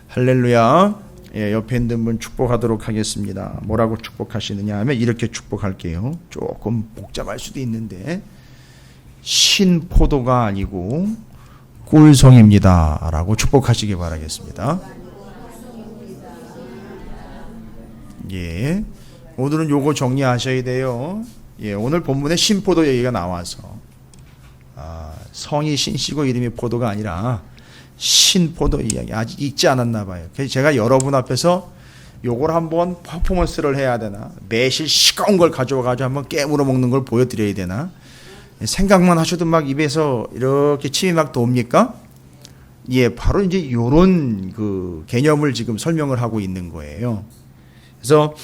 할렐루야. 예, 옆에 있는 분 축복하도록 하겠습니다. 뭐라고 축복하시느냐 하면 이렇게 축복할게요. 조금 복잡할 수도 있는데 신포도가 아니고 꿀송입니다 라고 축복하시기 바라겠습니다. 예, 오늘은 요거 정리하셔야 돼요. 예, 오늘 본문에 신포도 얘기가 나와서 성이 신씨고 이름이 포도가 아니라 신포도 이야기 아직 읽지 않았나 봐요. 그래서 제가 여러분 앞에서 요걸 한번 퍼포먼스를 해야 되나, 매실 시꺼운 걸 가져와가지고 한번 깨물어 먹는 걸 보여드려야 되나, 생각만 하셔도 막 입에서 이렇게 침이 막 돕니까? 예, 바로 이제 요런 그 개념을 지금 설명을 하고 있는 거예요. 그래서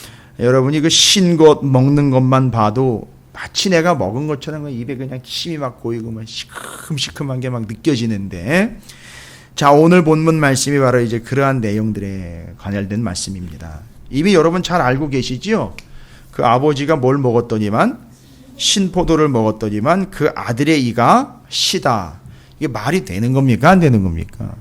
여러분이 그 신 것 먹는 것만 봐도 마치 내가 먹은 것처럼 입에 그냥 침이 막 고이고 막 시큼시큼한 게 막 느껴지는데, 자, 오늘 본문 말씀이 바로 이제 그러한 내용들에 관련된 말씀입니다. 이미 여러분 잘 알고 계시지요? 그 아버지가 뭘 먹었더니만, 신포도를 먹었더니만 그 아들의 이가 시다. 이게 말이 되는 겁니까? 안 되는 겁니까?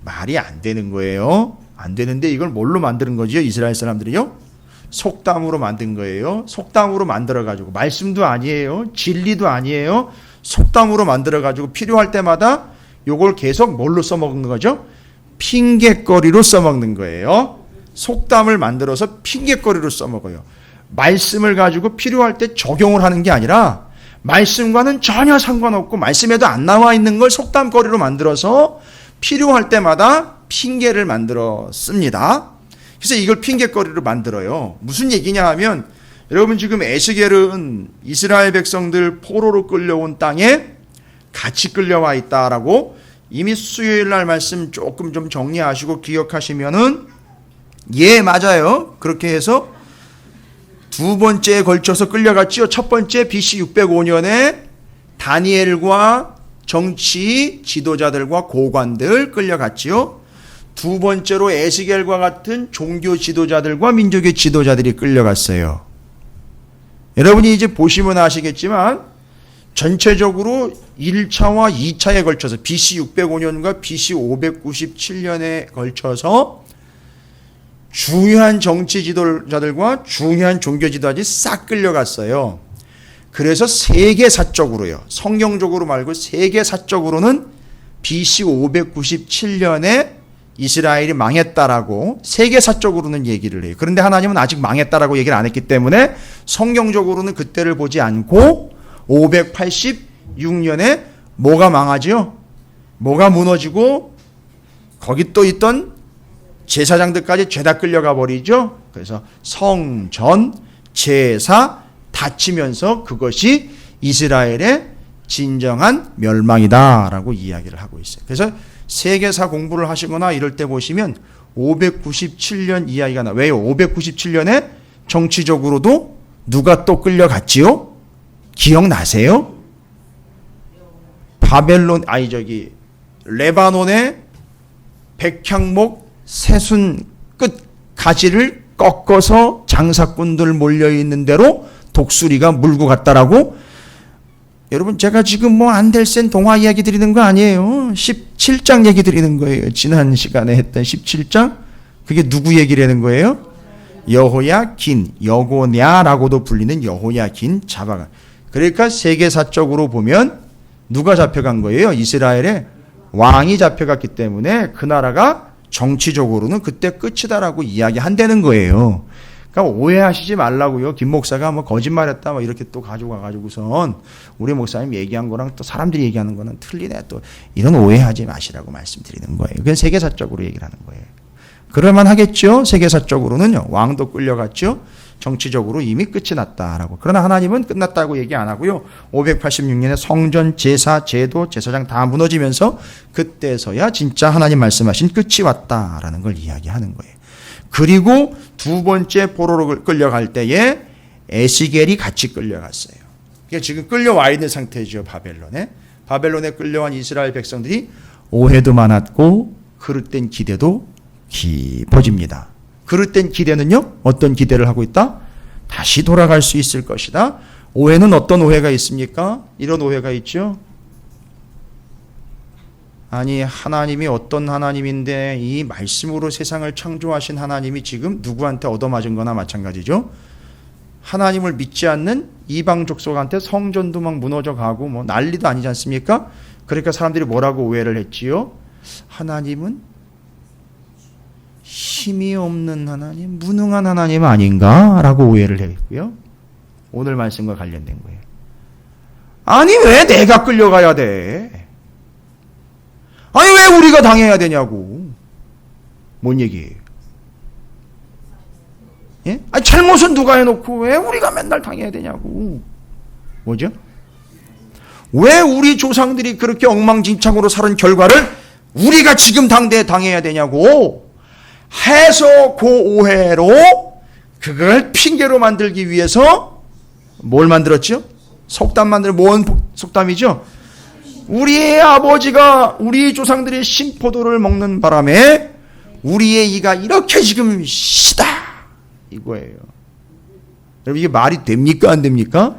말이 안 되는 거예요. 안 되는데 이걸 뭘로 만드는 거죠? 이스라엘 사람들이요? 속담으로 만든 거예요. 속담으로 만들어가지고, 말씀도 아니에요. 진리도 아니에요. 속담으로 만들어가지고 필요할 때마다 요걸 계속 뭘로 써먹는 거죠? 핑계거리로 써먹는 거예요. 속담을 만들어서 핑계거리로 써먹어요. 말씀을 가지고 필요할 때 적용을 하는 게 아니라 말씀과는 전혀 상관없고 말씀에도 안 나와 있는 걸 속담거리로 만들어서 필요할 때마다 핑계를 만들어 씁니다. 그래서 이걸 핑계거리로 만들어요. 무슨 얘기냐 하면, 여러분 지금 에스겔은 이스라엘 백성들 포로로 끌려온 땅에 같이 끌려와 있다라고 이미 수요일 날 말씀 조금 좀 정리하시고 기억하시면은, 예, 맞아요. 그렇게 해서 두 번째에 걸쳐서 끌려갔지요. 첫 번째 BC 605년에 다니엘과 정치 지도자들과 고관들 끌려갔지요. 두 번째로 에스겔과 같은 종교 지도자들과 민족의 지도자들이 끌려갔어요. 여러분이 이제 보시면 아시겠지만 전체적으로 1차와 2차에 걸쳐서 BC 605년과 BC 597년에 걸쳐서 중요한 정치 지도자들과 중요한 종교 지도자들이 싹 끌려갔어요. 그래서 세계사적으로요, 성경적으로 말고 세계사적으로는 BC 597년에 이스라엘이 망했다라고 세계사적으로는 얘기를 해요. 그런데 하나님은 아직 망했다라고 얘기를 안 했기 때문에 성경적으로는 그때를 보지 않고 586년에 뭐가 망하죠? 뭐가 무너지고 거기 또 있던 제사장들까지 죄다 끌려가 버리죠. 그래서 성전, 제사 다치면서 그것이 이스라엘의 진정한 멸망이다라고 이야기를 하고 있어요. 그래서 세계사 공부를 하시거나 이럴 때 보시면 597년 이야기가 나. 왜요? 597년에 정치적으로도 누가 또 끌려갔지요? 기억나세요? 레바논의 백향목 새순 끝 가지를 꺾어서 장사꾼들 몰려있는 대로 독수리가 물고 갔다라고. 여러분 제가 지금 뭐 안델센 동화 이야기 드리는 거 아니에요. 17장 얘기 드리는 거예요. 지난 시간에 했던 17장. 그게 누구 얘기라는 거예요? 여호야긴, 여고냐라고도 불리는 여호야긴 잡아간. 그러니까 세계사적으로 보면 누가 잡혀간 거예요? 이스라엘의 왕이 잡혀갔기 때문에 그 나라가 정치적으로는 그때 끝이다라고 이야기한다는 거예요. 그러니까 오해하시지 말라고요. 김 목사가 뭐 거짓말했다 뭐 이렇게 또 가져가가지고선 우리 목사님 얘기한 거랑 또 사람들이 얘기하는 거는 틀리네, 또 이런 오해하지 마시라고 말씀드리는 거예요. 그게 세계사적으로 얘기를 하는 거예요. 그럴만 하겠죠. 세계사적으로는요. 왕도 끌려갔죠. 정치적으로 이미 끝이 났다라고. 그러나 하나님은 끝났다고 얘기 안 하고요. 586년에 성전, 제사, 제도, 제사장 다 무너지면서 그때서야 진짜 하나님 말씀하신 끝이 왔다라는 걸 이야기하는 거예요. 그리고 두 번째 포로로 끌려갈 때에 에스겔이 같이 끌려갔어요. 그러니까 지금 끌려와 있는 상태죠. 바벨론에 끌려간 이스라엘 백성들이 오해도 많았고 그릇된 기대도 깊어집니다. 그릇된 기대는요, 어떤 기대를 하고 있다? 다시 돌아갈 수 있을 것이다. 오해는 어떤 오해가 있습니까? 이런 오해가 있죠. 아니 하나님이 어떤 하나님인데 이 말씀으로 세상을 창조하신 하나님이 지금 누구한테 얻어맞은 거나 마찬가지죠. 하나님을 믿지 않는 이방 족속한테 성전도 막 무너져 가고 뭐 난리도 아니지 않습니까? 그러니까 사람들이 뭐라고 오해를 했지요? 하나님은 힘이 없는 하나님, 무능한 하나님 아닌가라고 오해를 했고요. 오늘 말씀과 관련된 거예요. 아니 왜 내가 끌려가야 돼? 아니 왜 우리가 당해야 되냐고. 뭔 얘기예요? 예? 아니 잘못은 누가 해놓고 왜 우리가 맨날 당해야 되냐고. 뭐죠? 왜 우리 조상들이 그렇게 엉망진창으로 살은 결과를 우리가 지금 당해야 되냐고 해서 그 오해로 그걸 핑계로 만들기 위해서 뭘 만들었죠? 속담 뭔 속담이죠? 우리의 아버지가 우리 조상들의 신포도를 먹는 바람에 우리의 이가 이렇게 지금 시다 이거예요. 여러분 이게 말이 됩니까 안 됩니까?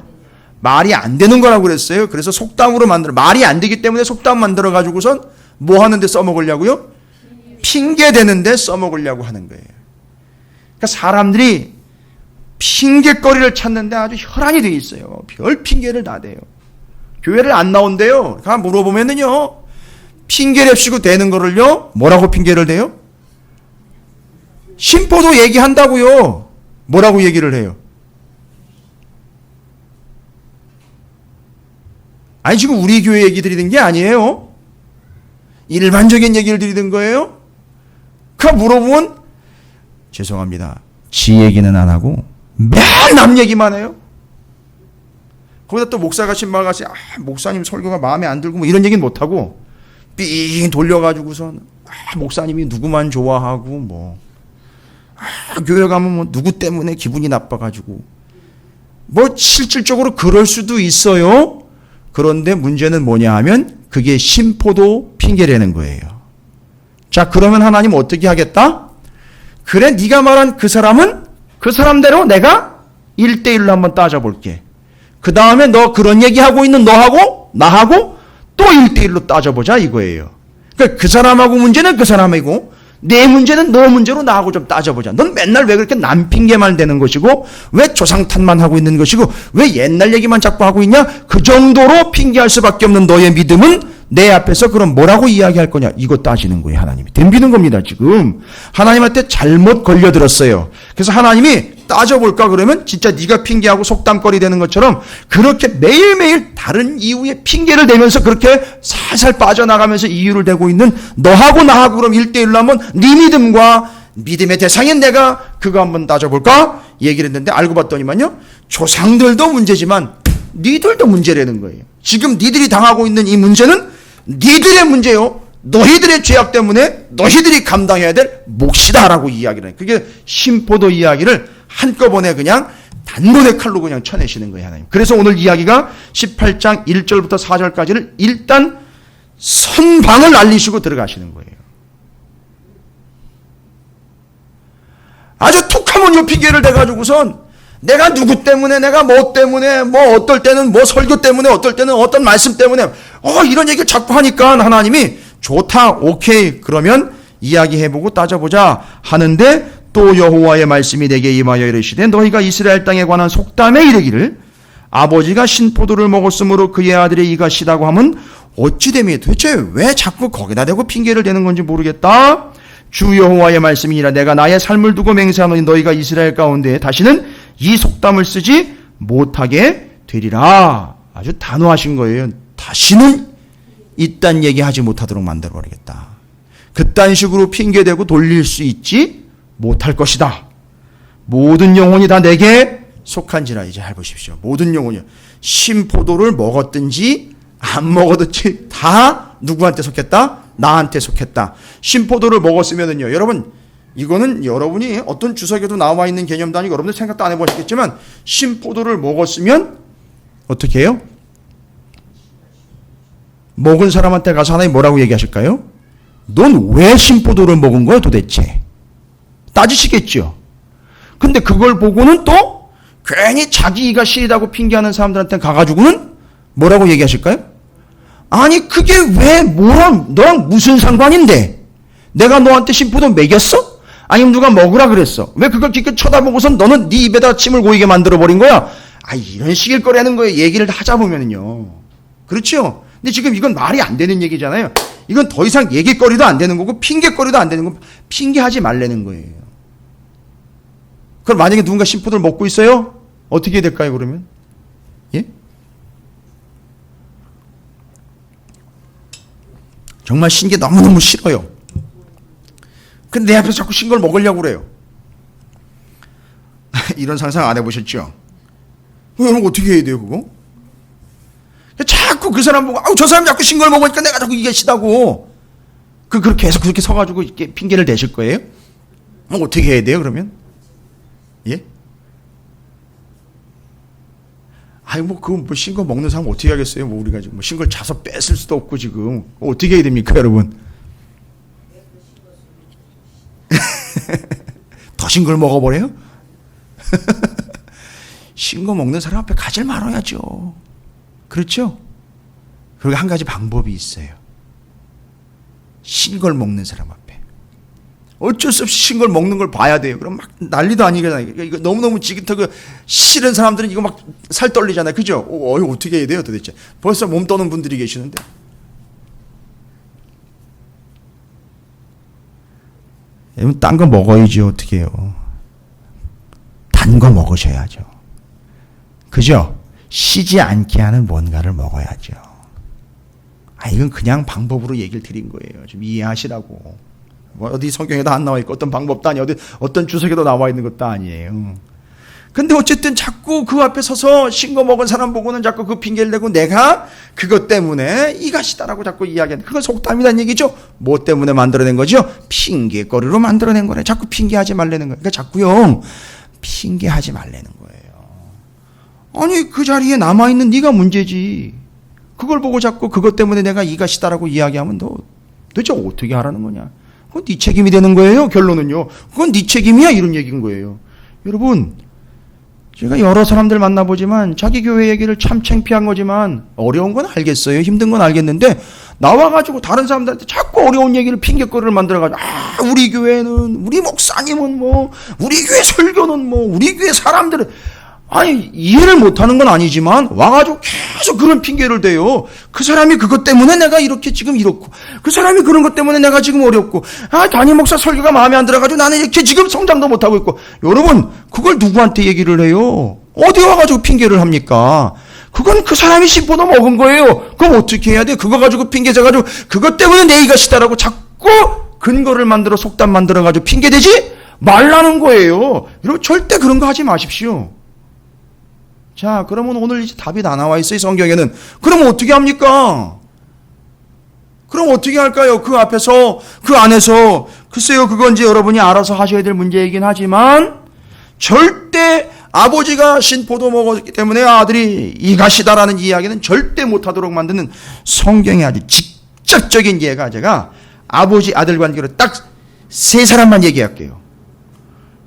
말이 안 되는 거라고 그랬어요. 그래서 속담으로 말이 안 되기 때문에 속담 만들어 가지고선 뭐 하는데 써먹으려고요? 핑계 대는데 써먹으려고 하는 거예요. 그러니까 사람들이 핑계거리를 찾는데 아주 혈안이 돼 있어요. 별 핑계를 다 대요. 교회를 안 나온대요. 가 물어보면은요, 핑계랩시고 대는 거를요, 뭐라고 핑계를 대요? 신포도 얘기한다고요. 뭐라고 얘기를 해요? 아니 지금 우리 교회 얘기 드리는 게 아니에요. 일반적인 얘기를 드리는 거예요. 그 물어보면 죄송합니다. 지 얘기는 안 하고 맨 남 얘기만 해요. 거기다 또 목사가 신방같이 목사님 설교가 마음에 안 들고 뭐 이런 얘기는 못 하고 삥 돌려가지고선 목사님이 누구만 좋아하고 뭐 교회 가면 뭐 누구 때문에 기분이 나빠가지고 뭐 실질적으로 그럴 수도 있어요. 그런데 문제는 뭐냐 하면 그게 신포도 핑계라는 거예요. 자, 그러면 하나님 어떻게 하겠다? 그래, 네가 말한 그 사람은 그 사람대로 내가 1대1로 한번 따져볼게. 그 다음에 너 그런 얘기하고 있는 너하고 나하고 또 1대1로 따져보자 이거예요. 그러니까 그 사람하고 문제는 그 사람이고 내 문제는 너 문제로 나하고 좀 따져보자. 넌 맨날 왜 그렇게 남 핑계만 대는 것이고 왜 조상 탓만 하고 있는 것이고 왜 옛날 얘기만 자꾸 하고 있냐? 그 정도로 핑계할 수밖에 없는 너의 믿음은 내 앞에서 그럼 뭐라고 이야기할 거냐? 이거 따지는 거예요. 하나님이 덤비는 겁니다. 지금 하나님한테 잘못 걸려들었어요. 그래서 하나님이 따져볼까 그러면 진짜 네가 핑계하고 속담거리 되는 것처럼 그렇게 매일매일 다른 이유에 핑계를 대면서 그렇게 살살 빠져나가면서 이유를 대고 있는 너하고 나하고 그럼 1대1로 한번 네 믿음과 믿음의 대상인 내가 그거 한번 따져볼까? 얘기를 했는데 알고 봤더니만요. 조상들도 문제지만 니들도 문제라는 거예요. 지금 니들이 당하고 있는 이 문제는 니들의 문제요. 너희들의 죄악 때문에 너희들이 감당해야 될 몫이다라고 이야기를 해요. 그게 신포도 이야기를 한꺼번에 그냥 단번에 칼로 그냥 쳐내시는 거예요. 하나님. 그래서 오늘 이야기가 18장 1절부터 4절까지를 일단 선방을 날리시고 들어가시는 거예요. 아주 툭하면 요 핑계를 대가지고선 내가 누구 때문에 내가 뭐 때문에 뭐 어떨 때는 뭐 설교 때문에 어떨 때는 어떤 말씀 때문에 이런 얘기를 자꾸 하니까 하나님이 좋다 오케이 그러면 이야기해보고 따져보자 하는데 또 여호와의 말씀이 내게 임하여 이르시되 너희가 이스라엘 땅에 관한 속담에 이르기를 아버지가 신포도를 먹었으므로 그의 아들의 이가 시다고 하면 어찌 됨이 도대체 왜 자꾸 거기다 대고 핑계를 대는 건지 모르겠다. 주 여호와의 말씀이니라 내가 나의 삶을 두고 맹세하노니 너희가 이스라엘 가운데 다시는 이 속담을 쓰지 못하게 되리라. 아주 단호하신 거예요. 다시는 이딴 얘기하지 못하도록 만들어버리겠다. 그딴 식으로 핑계대고 돌릴 수 있지 못할 것이다. 모든 영혼이 다 내게 속한지라. 이제 해보십시오. 모든 영혼이요. 신포도를 먹었든지 안 먹었든지 다 누구한테 속했다? 나한테 속했다. 신포도를 먹었으면은요. 여러분 이거는 여러분이 어떤 주석에도 나와 있는 개념도 아니고 여러분들 생각도 안 해보셨겠지만 신포도를 먹었으면 어떻게 해요? 먹은 사람한테 가서 하나님 뭐라고 얘기하실까요? 넌 왜 신포도를 먹은 거야 도대체? 따지시겠죠. 근데 그걸 보고는 또 괜히 자기 이가 시리다고 핑계하는 사람들한테 가가지고는 뭐라고 얘기하실까요? 아니 그게 왜 너랑 무슨 상관인데? 내가 너한테 신포도 먹였어? 아니면 누가 먹으라 그랬어? 왜 그걸 기껏 쳐다보고선 너는 네 입에다 침을 고이게 만들어버린 거야? 이런 식일 거라는 거예요. 얘기를 하자 보면은요. 그렇죠? 근데 지금 이건 말이 안 되는 얘기잖아요. 이건 더 이상 얘기거리도 안 되는 거고 핑계거리도 안 되는 거고 핑계하지 말라는 거예요. 그럼 만약에 누군가 신포도를 먹고 있어요? 어떻게 해야 될까요 그러면? 예? 정말 신게 너무너무 싫어요. 근데 내 앞에서 자꾸 신 걸 먹으려고 그래요. 이런 상상 안 해보셨죠? 여러분 어떻게 해야 돼요 그거? 자꾸 그 사람 보고 저 사람 자꾸 신 걸 먹으니까 내가 자꾸 이게 싫다고 그렇게 계속 그렇게 서가지고 이렇게 핑계를 대실 거예요? 어떻게 해야 돼요 그러면? 예? 그건 신 거 먹는 사람 어떻게 하겠어요? 우리가 지금 신 걸 자서 뺏을 수도 없고 지금 어떻게 해야 됩니까 여러분? 더 신 걸 먹어버려요? 신 거 먹는 사람 앞에 가지 말아야죠. 그렇죠? 그리고 한 가지 방법이 있어요. 신 걸 먹는 사람 앞에 어쩔 수 없이 신 걸 먹는 걸 봐야 돼요. 그럼 막 난리도 아니잖아요. 이거 너무너무 지긋하고 싫은 사람들은 이거 막 살 떨리잖아요. 그죠? 어떻게 해야 돼요 도대체? 벌써 몸 떠는 분들이 계시는데. 여러분 딴 거 먹어야지 어떻게 해요. 단 거 먹으셔야죠. 그죠? 쉬지 않게 하는 뭔가를 먹어야죠. 이건 그냥 방법으로 얘기를 드린 거예요. 좀 이해하시라고. 어디 성경에도 안 나와 있고 어떤 방법도 아니에요. 어떤 주석에도 나와 있는 것도 아니에요. 근데 어쨌든 자꾸 그 앞에 서서 신거 먹은 사람 보고는 자꾸 그 핑계를 대고 내가 그것 때문에 이것이다라고 자꾸 이야기하는 그건 속담이라는 얘기죠. 뭐 때문에 만들어낸 거죠? 핑계거리로 만들어낸 거네. 자꾸 핑계하지 말라는 거예요. 그러니까 자꾸요 핑계하지 말라는 거예요. 아니 그 자리에 남아있는 네가 문제지. 그걸 보고 자꾸 그것 때문에 내가 이것이다라고 이야기하면 너 도대체 어떻게 하라는 거냐. 그건 네 책임이 되는 거예요. 결론은요. 그건 네 책임이야 이런 얘기인 거예요. 여러분 제가 여러 사람들 만나보지만 자기 교회 얘기를 참 창피한 거지만 어려운 건 알겠어요. 힘든 건 알겠는데 나와가지고 다른 사람들한테 자꾸 어려운 얘기를 핑계거리를 만들어가지고 우리 교회는 우리 목사님은 뭐 우리 교회 설교는 뭐 우리 교회 사람들은 이해를 못하는 건 아니지만 와가지고 계속 그런 핑계를 대요. 그 사람이 그것 때문에 내가 이렇게 지금 이렇고 그 사람이 그런 것 때문에 내가 지금 어렵고 담임 목사 설교가 마음에 안 들어가지고 나는 이렇게 지금 성장도 못하고 있고. 여러분 그걸 누구한테 얘기를 해요? 어디 와가지고 핑계를 합니까? 그건 그 사람이 신포도 먹은 거예요. 그럼 어떻게 해야 돼? 그거 가지고 핑계 져가지고 그것 때문에 내 이것이다라고 자꾸 근거를 만들어 속담 만들어가지고 핑계대지 말라는 거예요. 여러분 절대 그런 거 하지 마십시오. 자, 그러면 오늘 이제 답이 다 나와 있어요, 성경에는. 그럼 어떻게 합니까? 그럼 어떻게 할까요? 그 앞에서, 그 안에서, 글쎄요, 그건 이제 여러분이 알아서 하셔야 될 문제이긴 하지만, 절대 아버지가 신포도 먹었기 때문에 아들이 이것이다라는 이야기는 절대 못하도록 만드는 성경의 아주 직접적인 예가 제가 아버지 아들 관계로 딱 세 사람만 얘기할게요.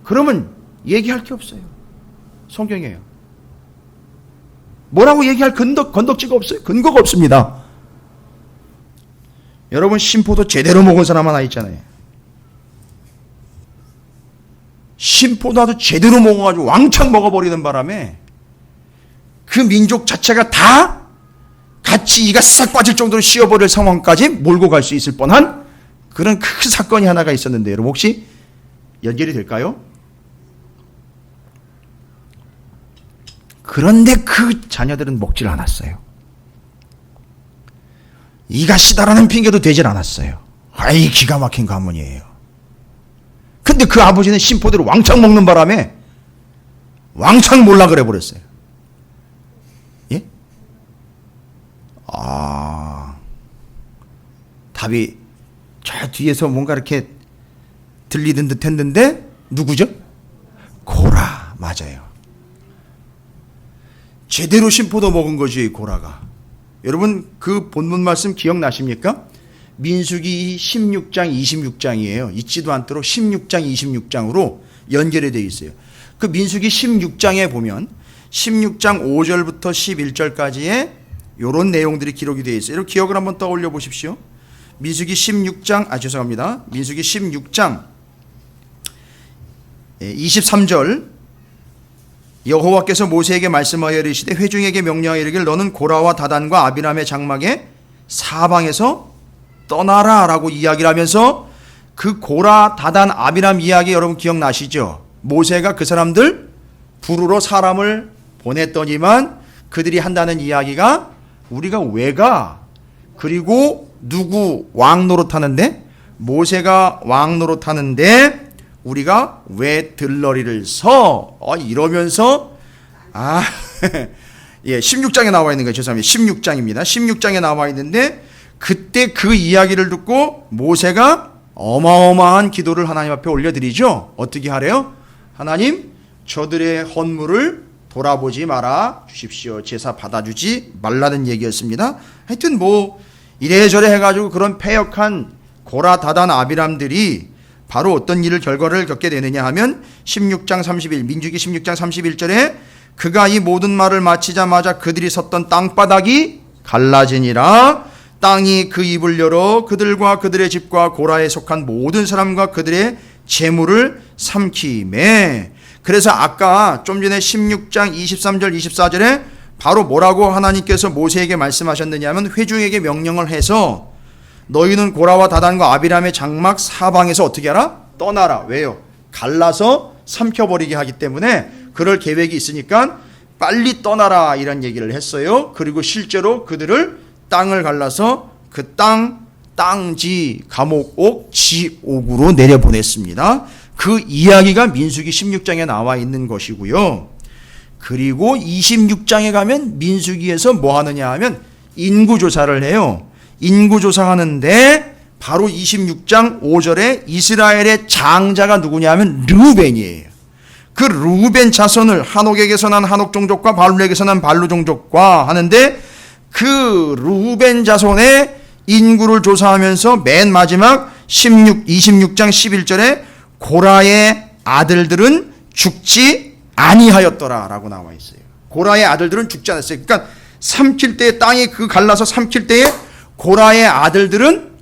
그러면 얘기할 게 없어요. 성경이에요. 뭐라고 얘기할 건덕지가 없어요. 근거가 없습니다. 여러분 신포도 제대로 먹은 사람 하나 있잖아요. 신포도 아주 제대로 먹어가지고 왕창 먹어버리는 바람에 그 민족 자체가 다 같이 이가 싹 빠질 정도로 씌워버릴 상황까지 몰고 갈 수 있을 뻔한 그런 큰 사건이 하나가 있었는데 여러분 혹시 연결이 될까요? 그런데 그 자녀들은 먹질 않았어요. 이가시다라는 핑계도 되질 않았어요. 기가 막힌 가문이에요. 근데 그 아버지는 신포대로 왕창 먹는 바람에 왕창 몰라 그래 버렸어요. 예? 답이 저 뒤에서 뭔가 이렇게 들리는 듯 했는데 누구죠? 고라. 맞아요. 제대로 신포도 먹은 거지 고라가. 여러분 그 본문 말씀 기억나십니까? 민수기 16장 26장이에요. 잊지도 않도록 16장 26장으로 연결이 되어 있어요. 그 민수기 16장에 보면 16장 5절부터 11절까지의 이런 내용들이 기록이 되어 있어요. 이렇게 기억을 한번 떠올려 보십시오. 민수기 16장, 죄송합니다. 민수기 16장 23절 여호와께서 모세에게 말씀하여 이르시되 회중에게 명령하여 이르기를 너는 고라와 다단과 아비람의 장막에 사방에서 떠나라 라고 이야기를 하면서 그 고라, 다단, 아비람 이야기 여러분 기억나시죠? 모세가 그 사람들 부르러 사람을 보냈더니만 그들이 한다는 이야기가 우리가 왜 가? 그리고 누구 왕 노릇하는데? 모세가 왕 노릇하는데 우리가 왜 들러리를 서? 이러면서 예, 16장에 나와 있는 거예요. 죄송합니다. 16장입니다. 16장에 나와 있는데 그때 그 이야기를 듣고 모세가 어마어마한 기도를 하나님 앞에 올려드리죠. 어떻게 하래요? 하나님, 저들의 헌물을 돌아보지 말아 주십시오. 제사 받아주지 말라는 얘기였습니다. 하여튼 이래저래 해가지고 그런 패역한 고라, 다단, 아비람들이 바로 어떤 일을 결과를 겪게 되느냐 하면 16장 31, 민수기 16장 31절에 그가 이 모든 말을 마치자마자 그들이 섰던 땅바닥이 갈라지니라. 땅이 그 입을 열어 그들과 그들의 집과 고라에 속한 모든 사람과 그들의 재물을 삼키매. 그래서 아까 좀 전에 16장 23절 24절에 바로 뭐라고 하나님께서 모세에게 말씀하셨느냐 하면 회중에게 명령을 해서 너희는 고라와 다단과 아비람의 장막 사방에서 어떻게 하라? 떠나라. 왜요? 갈라서 삼켜버리게 하기 때문에 그럴 계획이 있으니까 빨리 떠나라 이런 얘기를 했어요. 그리고 실제로 그들을 땅을 갈라서 그 땅지 감옥옥 지옥으로 내려보냈습니다. 그 이야기가 민수기 16장에 나와 있는 것이고요. 그리고 26장에 가면 민수기에서 뭐 하느냐 하면 인구조사를 해요. 인구조사하는데 바로 26장 5절에 이스라엘의 장자가 누구냐 하면 르우벤이에요. 그 르우벤 자손을 한옥에게서 난 한옥 종족과 발루에게서 난 발루 종족과 하는데 그 르우벤 자손의 인구를 조사하면서 맨 마지막 26장 11절에 고라의 아들들은 죽지 아니하였더라 라고 나와 있어요. 고라의 아들들은 죽지 않았어요. 그러니까 삼킬 때 땅이 그 갈라서 삼킬 때에 고라의 아들들은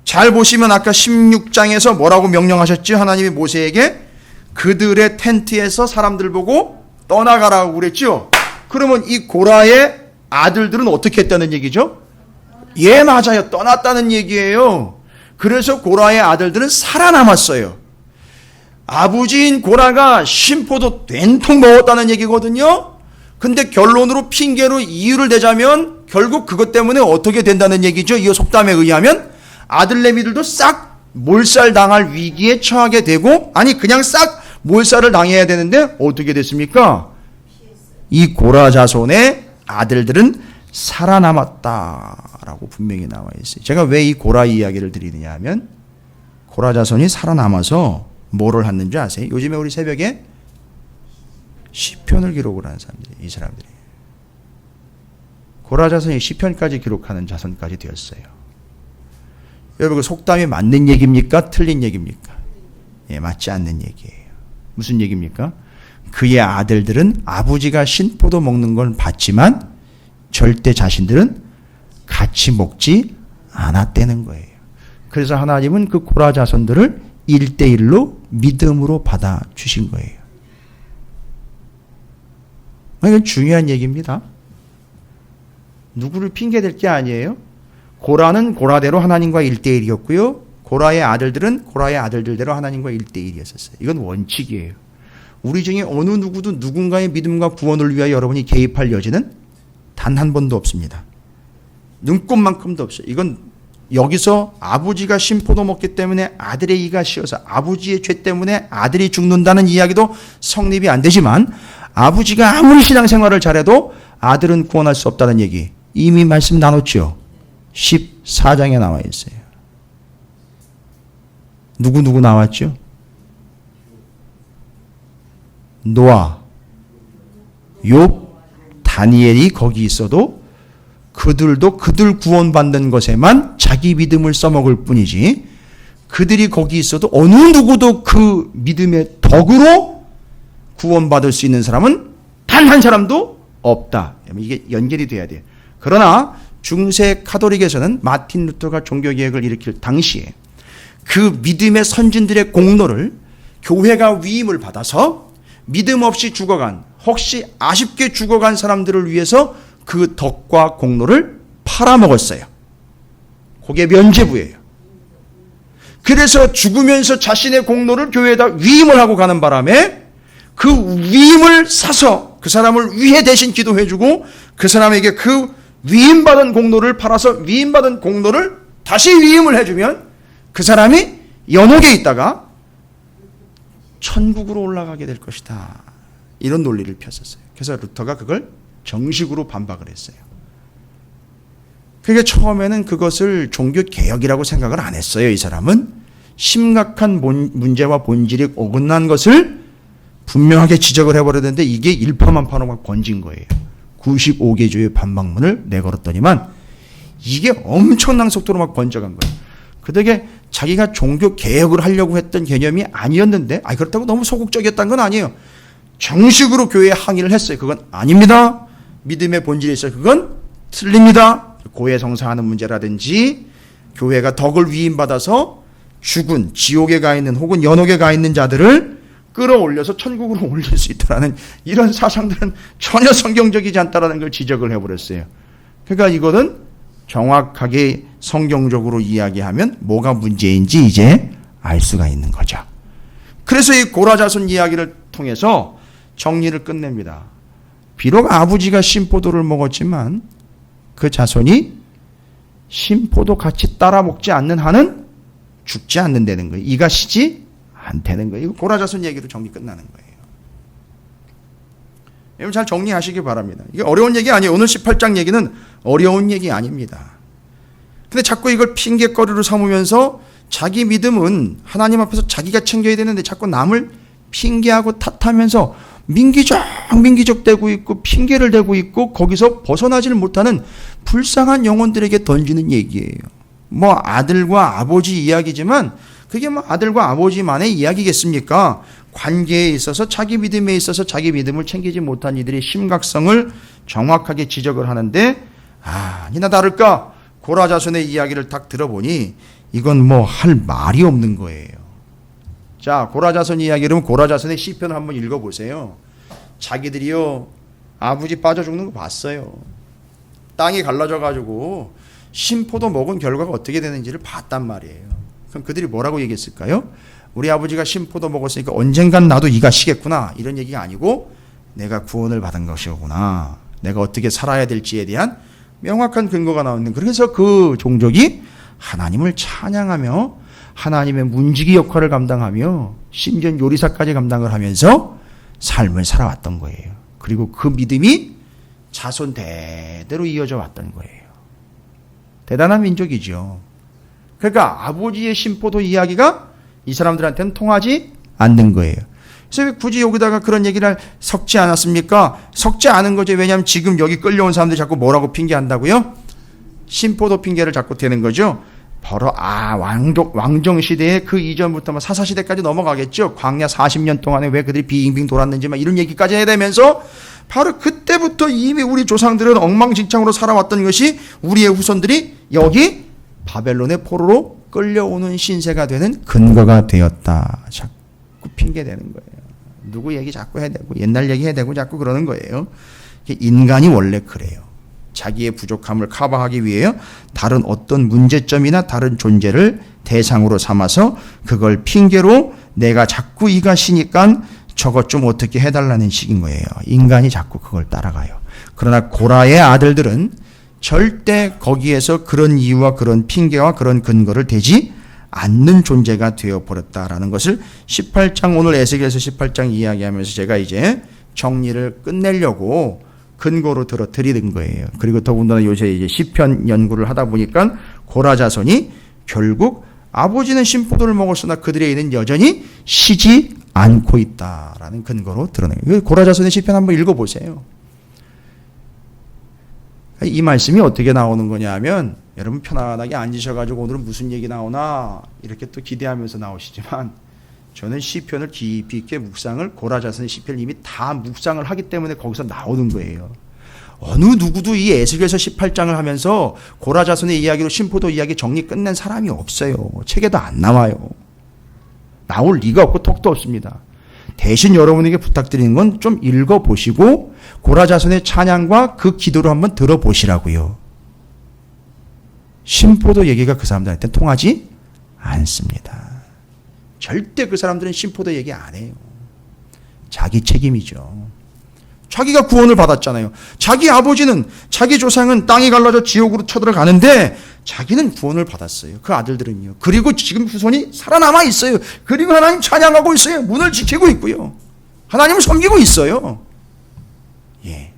잘 보시면 아까 16장에서 뭐라고 명령하셨죠? 하나님이 모세에게 그들의 텐트에서 사람들 보고 떠나가라고 그랬죠? 그러면 이 고라의 아들들은 어떻게 했다는 얘기죠? 예, 맞아요. 떠났다는 얘기예요. 그래서 고라의 아들들은 살아남았어요. 아버지인 고라가 신포도 된통 먹었다는 얘기거든요. 근데 결론으로 핑계로 이유를 대자면 결국 그것 때문에 어떻게 된다는 얘기죠? 이 속담에 의하면 아들내미들도 싹 몰살당할 위기에 처하게 되고 그냥 싹 몰살을 당해야 되는데 어떻게 됐습니까? 이 고라 자손의 아들들은 살아남았다라고 분명히 나와 있어요. 제가 왜 이 고라 이야기를 드리느냐 하면 고라 자손이 살아남아서 뭐를 했는지 아세요? 요즘에 우리 새벽에 시편을 기록을 하는 사람들이 이 사람들이 고라 자손이 시편까지 기록하는 자손까지 되었어요. 여러분 그 속담이 맞는 얘기입니까? 틀린 얘기입니까? 예, 맞지 않는 얘기예요. 무슨 얘기입니까? 그의 아들들은 아버지가 신포도 먹는 걸 봤지만 절대 자신들은 같이 먹지 않았다는 거예요. 그래서 하나님은 그 고라 자손들을 1대1로 믿음으로 받아주신 거예요. 이건 중요한 얘기입니다. 누구를 핑계댈 게 아니에요. 고라는 고라대로 하나님과 1대1이었고요. 고라의 아들들은 고라의 아들들대로 하나님과 1대1이었어요. 이건 원칙이에요. 우리 중에 어느 누구도 누군가의 믿음과 구원을 위하여 여러분이 개입할 여지는 단 한 번도 없습니다. 눈꼽만큼도 없어요. 이건 여기서 아버지가 신포도 먹기 때문에 아들의 이가 씌어서 아버지의 죄 때문에 아들이 죽는다는 이야기도 성립이 안 되지만 아버지가 아무리 신앙생활을 잘해도 아들은 구원할 수 없다는 얘기 이미 말씀 나눴죠. 14장에 나와 있어요. 누구 나왔죠? 노아, 욥, 다니엘이 거기 있어도 그들도 그들 구원받는 것에만 자기 믿음을 써먹을 뿐이지 그들이 거기 있어도 어느 누구도 그 믿음의 덕으로 구원받을 수 있는 사람은 단 한 사람도 없다. 이게 연결이 돼야 돼요. 그러나 중세 카톨릭에서는 마틴 루터가 종교개혁을 일으킬 당시에 그 믿음의 선진들의 공로를 교회가 위임을 받아서 믿음 없이 죽어간, 혹시 아쉽게 죽어간 사람들을 위해서 그 덕과 공로를 팔아먹었어요. 그게 면죄부예요. 그래서 죽으면서 자신의 공로를 교회에다 위임을 하고 가는 바람에 그 위임을 사서 그 사람을 위해 대신 기도해주고 그 사람에게 그 위임받은 공로를 팔아서 위임받은 공로를 다시 위임을 해주면 그 사람이 연옥에 있다가 천국으로 올라가게 될 것이다. 이런 논리를 폈었어요. 그래서 루터가 그걸 정식으로 반박을 했어요. 그게 처음에는 그것을 종교개혁이라고 생각을 안 했어요. 이 사람은 심각한 문제와 본질이 어긋난 것을 분명하게 지적을 해버렸는데 이게 일파만파로 막 번진 거예요. 95개 주의 반박문을 내걸었더니만 이게 엄청난 속도로 막 번져간 거예요. 그덕에 자기가 종교개혁을 하려고 했던 개념이 아니었는데 그렇다고 너무 소극적이었다는 건 아니에요. 정식으로 교회에 항의를 했어요. 그건 아닙니다. 믿음의 본질이 있어요. 그건 틀립니다. 고해성사하는 문제라든지 교회가 덕을 위임받아서 죽은 지옥에 가 있는 혹은 연옥에 가 있는 자들을 끌어올려서 천국으로 올릴 수 있다라는 이런 사상들은 전혀 성경적이지 않다라는 걸 지적을 해버렸어요. 그러니까 이거는 정확하게 성경적으로 이야기하면 뭐가 문제인지 이제 알 수가 있는 거죠. 그래서 이 고라자손 이야기를 통해서 정리를 끝냅니다. 비록 아버지가 신포도를 먹었지만 그 자손이 신포도 같이 따라 먹지 않는 한은 죽지 않는다는 거예요. 이가 시지 않다는 거예요. 이거 고라자손 얘기로 정리 끝나는 거예요. 여러분 잘 정리하시기 바랍니다. 이게 어려운 얘기 아니에요. 오늘 18장 얘기는 어려운 얘기 아닙니다. 근데 자꾸 이걸 핑계거리로 삼으면서 자기 믿음은 하나님 앞에서 자기가 챙겨야 되는데 자꾸 남을 핑계하고 탓하면서 민기적 대고 있고 핑계를 대고 있고 거기서 벗어나지를 못하는 불쌍한 영혼들에게 던지는 얘기예요. 뭐 아들과 아버지 이야기지만 그게 뭐 아들과 아버지만의 이야기겠습니까? 관계에 있어서 자기 믿음에 있어서 자기 믿음을 챙기지 못한 이들의 심각성을 정확하게 지적을 하는데 아니나 다를까 고라자손의 이야기를 딱 들어보니 이건 뭐 할 말이 없는 거예요. 자, 고라자손 이야기를 고라자손의 시편을 한번 읽어보세요. 자기들이요 아버지 빠져 죽는 거 봤어요. 땅이 갈라져가지고 신포도 먹은 결과가 어떻게 되는지를 봤단 말이에요. 그럼 그들이 뭐라고 얘기했을까요? 우리 아버지가 신포도 먹었으니까 언젠간 나도 이가 시겠구나 이런 얘기가 아니고 내가 구원을 받은 것이구나. 내가 어떻게 살아야 될지에 대한 명확한 근거가 나오는. 그래서 그 종족이 하나님을 찬양하며 하나님의 문지기 역할을 감당하며 심지어 요리사까지 감당을 하면서 삶을 살아왔던 거예요. 그리고 그 믿음이 자손 대대로 이어져 왔던 거예요. 대단한 민족이죠. 그러니까 아버지의 신포도 이야기가 이 사람들한테는 통하지 않는 거예요. 그래서 굳이 여기다가 그런 얘기를 섞지 않았습니까? 섞지 않은 거죠. 왜냐하면 지금 여기 끌려온 사람들이 자꾸 뭐라고 핑계한다고요? 신포도 핑계를 자꾸 대는 거죠. 바로 왕정 시대에 그 이전부터 사사 시대까지 넘어가겠죠. 광야 40년 동안에 왜 그들이 빙빙 돌았는지 막 이런 얘기까지 해대면서 바로 그때부터 이미 우리 조상들은 엉망진창으로 살아왔던 것이 우리의 후손들이 여기 바벨론의 포로로 끌려오는 신세가 되는 근거가 되었다. 자꾸 핑계대는 거예요. 누구 얘기 자꾸 해대고 옛날 얘기 해대고 자꾸 그러는 거예요. 인간이 원래 그래요. 자기의 부족함을 커버하기 위해 다른 어떤 문제점이나 다른 존재를 대상으로 삼아서 그걸 핑계로 내가 자꾸 이가 시니까 저것 좀 어떻게 해달라는 식인 거예요. 인간이 자꾸 그걸 따라가요. 그러나 고라의 아들들은 절대 거기에서 그런 이유와 그런 핑계와 그런 근거를 대지 않는 존재가 되어버렸다라는 것을 18장 오늘 에스겔서 18장 이야기하면서 제가 이제 정리를 끝내려고 근거로 들어드리는 거예요. 그리고 더군다나 요새 이제 시편 연구를 하다 보니까 고라 자손이 결국 아버지는 신포도를 먹었으나 그들의 이는 여전히 쉬지 않고 있다라는 근거로 드러내요. 고라 자손의 시편 한번 읽어보세요. 이 말씀이 어떻게 나오는 거냐 하면 여러분 편안하게 앉으셔가지고 오늘은 무슨 얘기 나오나 이렇게 또 기대하면서 나오시지만 저는 시편을 깊이 있게 묵상을 고라 자손의 시편을 이미 다 묵상을 하기 때문에 거기서 나오는 거예요. 어느 누구도 이 에스겔서 18장을 하면서 고라 자손의 이야기로 신포도 이야기 정리 끝낸 사람이 없어요. 책에도 안 나와요. 나올 리가 없고 턱도 없습니다. 대신 여러분에게 부탁드리는 건 좀 읽어보시고 고라 자손의 찬양과 그 기도를 한번 들어보시라고요. 신포도 얘기가 그 사람들한테 통하지 않습니다. 절대 그 사람들은 신포도 얘기 안 해요. 자기 책임이죠. 자기가 구원을 받았잖아요. 자기 아버지는, 자기 조상은 땅이 갈라져 지옥으로 쳐들어가는데 자기는 구원을 받았어요. 그 아들들은요. 그리고 지금 후손이 살아남아 있어요. 그리고 하나님 찬양하고 있어요. 문을 지키고 있고요. 하나님을 섬기고 있어요. 예,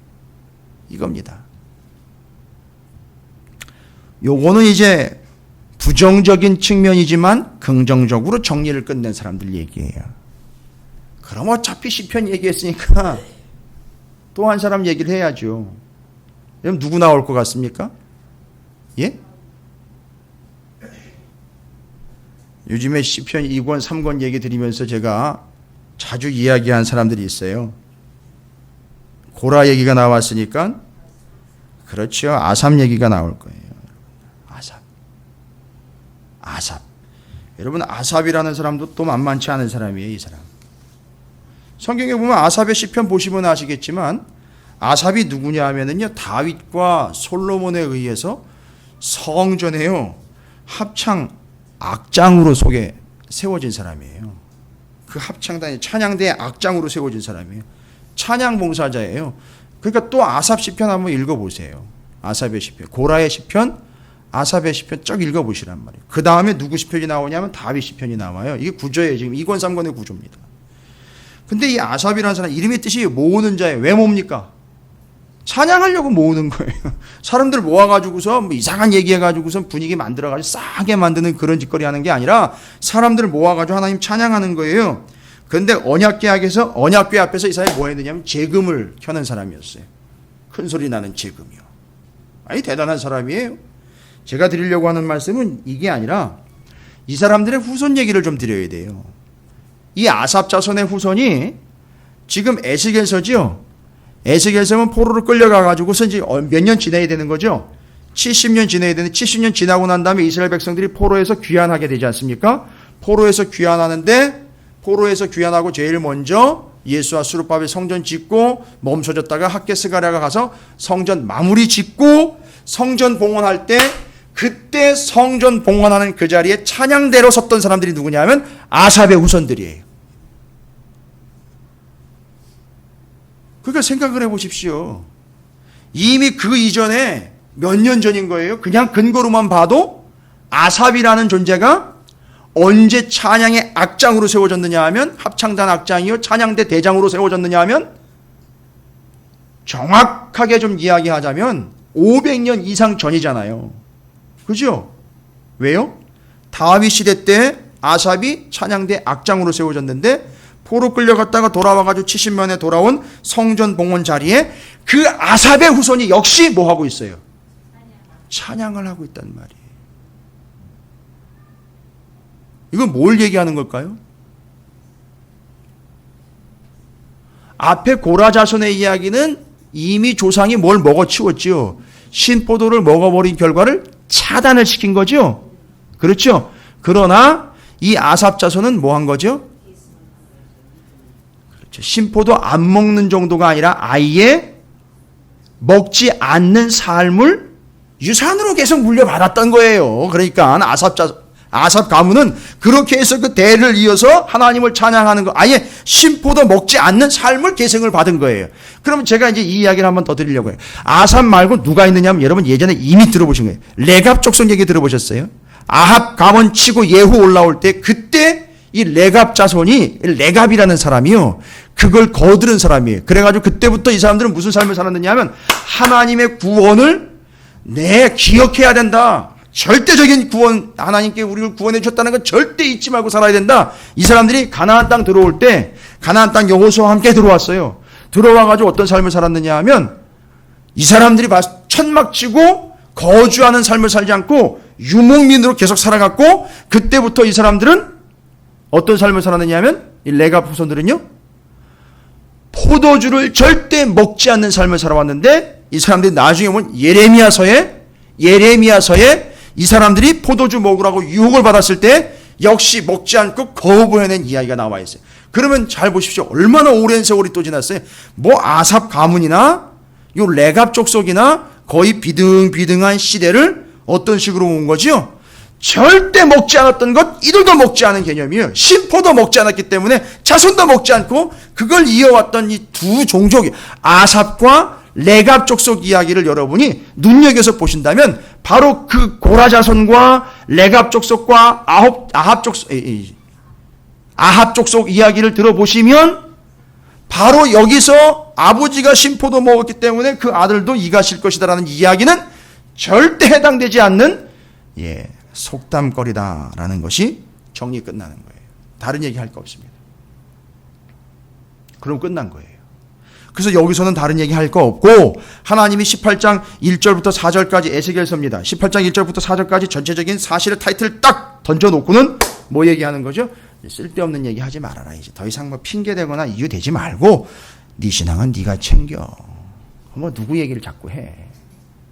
이겁니다. 요거는 이제 부정적인 측면이지만 긍정적으로 정리를 끝낸 사람들 얘기예요. 그럼 어차피 시편 얘기했으니까 또 한 사람 얘기를 해야죠. 그럼 누구 나올 것 같습니까? 예? 요즘에 시편 2권, 3권 얘기 드리면서 제가 자주 이야기한 사람들이 있어요. 고라 얘기가 나왔으니까 그렇죠. 아삽 얘기가 나올 거예요. 아삽. 여러분 아삽이라는 사람도 또 만만치 않은 사람이에요. 이 사람. 성경에 보면 아삽의 시편 보시면 아시겠지만 아삽이 누구냐 하면은요. 다윗과 솔로몬에 의해서 성전에요. 합창 악장으로 속에 세워진 사람이에요. 그 합창단이 찬양대의 악장으로 세워진 사람이에요. 찬양 봉사자예요. 그러니까 또 아삽 시편 한번 읽어보세요. 아삽의 시편, 고라의 시편, 아삽의 시편 쭉 읽어보시란 말이에요. 그 다음에 누구 시편이 나오냐면 다윗 시편이 나와요. 이게 구조예요. 지금 2권 3권의 구조입니다. 근데 이 아삽이라는 사람 이름의 뜻이 모으는 자예요. 왜 뭡니까? 찬양하려고 모으는 거예요. 사람들 모아가지고서 뭐 이상한 얘기해가지고서 분위기 만들어가지고 싸게 만드는 그런 짓거리 하는 게 아니라 사람들 모아가지고 하나님 찬양하는 거예요. 그런데 언약궤 앞에서 이 사람이 뭐 했느냐면 재금을 켜는 사람이었어요. 큰 소리 나는 재금이요. 아니 대단한 사람이에요. 제가 드리려고 하는 말씀은 이게 아니라 이 사람들의 후손 얘기를 좀 드려야 돼요. 이 아삽 자손의 후손이 지금 에스겔서죠. 에스겔서는 포로로 끌려가가지고서 이제 몇 년 지내야 되는 거죠. 70년 지내야 되는데 70년 지나고 난 다음에 이스라엘 백성들이 포로에서 귀환하게 되지 않습니까? 포로에서 귀환하는데 포로에서 귀환하고 제일 먼저 예수와 수르바벨 성전 짓고 멈춰졌다가 학개스가랴가 가서 성전 마무리 짓고 성전 봉헌할 때 그때 성전 봉헌하는 그 자리에 찬양대로 섰던 사람들이 누구냐면 아삽의 후손들이에요. 그러니까 생각을 해보십시오. 이미 그 이전에 몇 년 전인 거예요. 그냥 근거로만 봐도 아삽이라는 존재가 언제 찬양의 악장으로 세워졌느냐 하면 합창단 악장이요 찬양대 대장으로 세워졌느냐 하면 정확하게 좀 이야기하자면 500년 이상 전이잖아요. 그죠? 왜요? 다윗 시대 때 아삽이 찬양대 악장으로 세워졌는데 포로 끌려갔다가 돌아와가지고 70년에 돌아온 성전 봉헌 자리에 그 아삽의 후손이 역시 뭐 하고 있어요? 찬양을 하고 있단 말이에요. 이건 뭘 얘기하는 걸까요? 앞에 고라 자손의 이야기는 이미 조상이 뭘 먹어치웠지요. 신포도를 먹어버린 결과를 차단을 시킨 거죠. 그렇죠? 그러나 이 아삽 자손은 뭐 한 거죠? 그렇죠. 신포도 안 먹는 정도가 아니라 아예 먹지 않는 삶을 유산으로 계속 물려받았던 거예요. 그러니까 아삽 가문은 그렇게 해서 그 대를 이어서 하나님을 찬양하는 거, 아예 신포도 먹지 않는 삶을 계승을 받은 거예요. 그러면 제가 이제 이 이야기를 한번 더 드리려고 해요. 아삽 말고 누가 있느냐면 여러분 예전에 이미 들어보신 거예요. 레갑 족속 얘기 들어보셨어요? 아합 가문 치고 예후 올라올 때 그때 이 레갑 자손이 레갑이라는 사람이요. 그걸 거두는 사람이에요. 그래가지고 그때부터 이 사람들은 무슨 삶을 살았느냐 하면 하나님의 구원을 기억해야 된다. 절대적인 구원, 하나님께 우리를 구원해 주셨다는 건 절대 잊지 말고 살아야 된다. 이 사람들이 가나안 땅 들어올 때 가나안 땅 여호수아와 함께 들어왔어요. 들어와가지고 어떤 삶을 살았느냐 하면 이 사람들이 천막 치고 거주하는 삶을 살지 않고 유목민으로 계속 살아갔고 그때부터 이 사람들은 어떤 삶을 살았느냐 하면 이 레갑 후손들은요 포도주를 절대 먹지 않는 삶을 살아왔는데 이 사람들이 나중에 보면 예레미야서에 이 사람들이 포도주 먹으라고 유혹을 받았을 때 역시 먹지 않고 거부해낸 이야기가 나와 있어요. 그러면 잘 보십시오. 얼마나 오랜 세월이 또 지났어요. 뭐 아삽 가문이나 요 레갑 족속이나 거의 비등비등한 시대를 어떤 식으로 온 거지요? 절대 먹지 않았던 것, 이들도 먹지 않은 개념이에요. 신포도 먹지 않았기 때문에 자손도 먹지 않고 그걸 이어왔던 이 두 종족이 아삽과 레갑 족속 이야기를 여러분이 눈여겨서 보신다면 바로 그 고라 자손과 레갑 족속과 아합 족속 이야기를 들어보시면 바로 여기서 아버지가 신포도 먹었기 때문에 그 아들도 이가 실 것이다라는 이야기는 절대 해당되지 않는 속담거리다라는 것이 정리 끝나는 거예요. 다른 얘기 할 거 없습니다. 그럼 끝난 거예요. 그래서 여기서는 다른 얘기 할 거 없고 하나님이 18장 1절부터 4절까지 에스겔서입니다. 18장 1절부터 4절까지 전체적인 사실의 타이틀을 딱 던져놓고는 뭐 얘기하는 거죠? 쓸데없는 얘기 하지 말아라. 이제 더 이상 뭐 핑계대거나 이유 대지 말고 네 신앙은 네가 챙겨. 뭐 누구 얘기를 자꾸 해.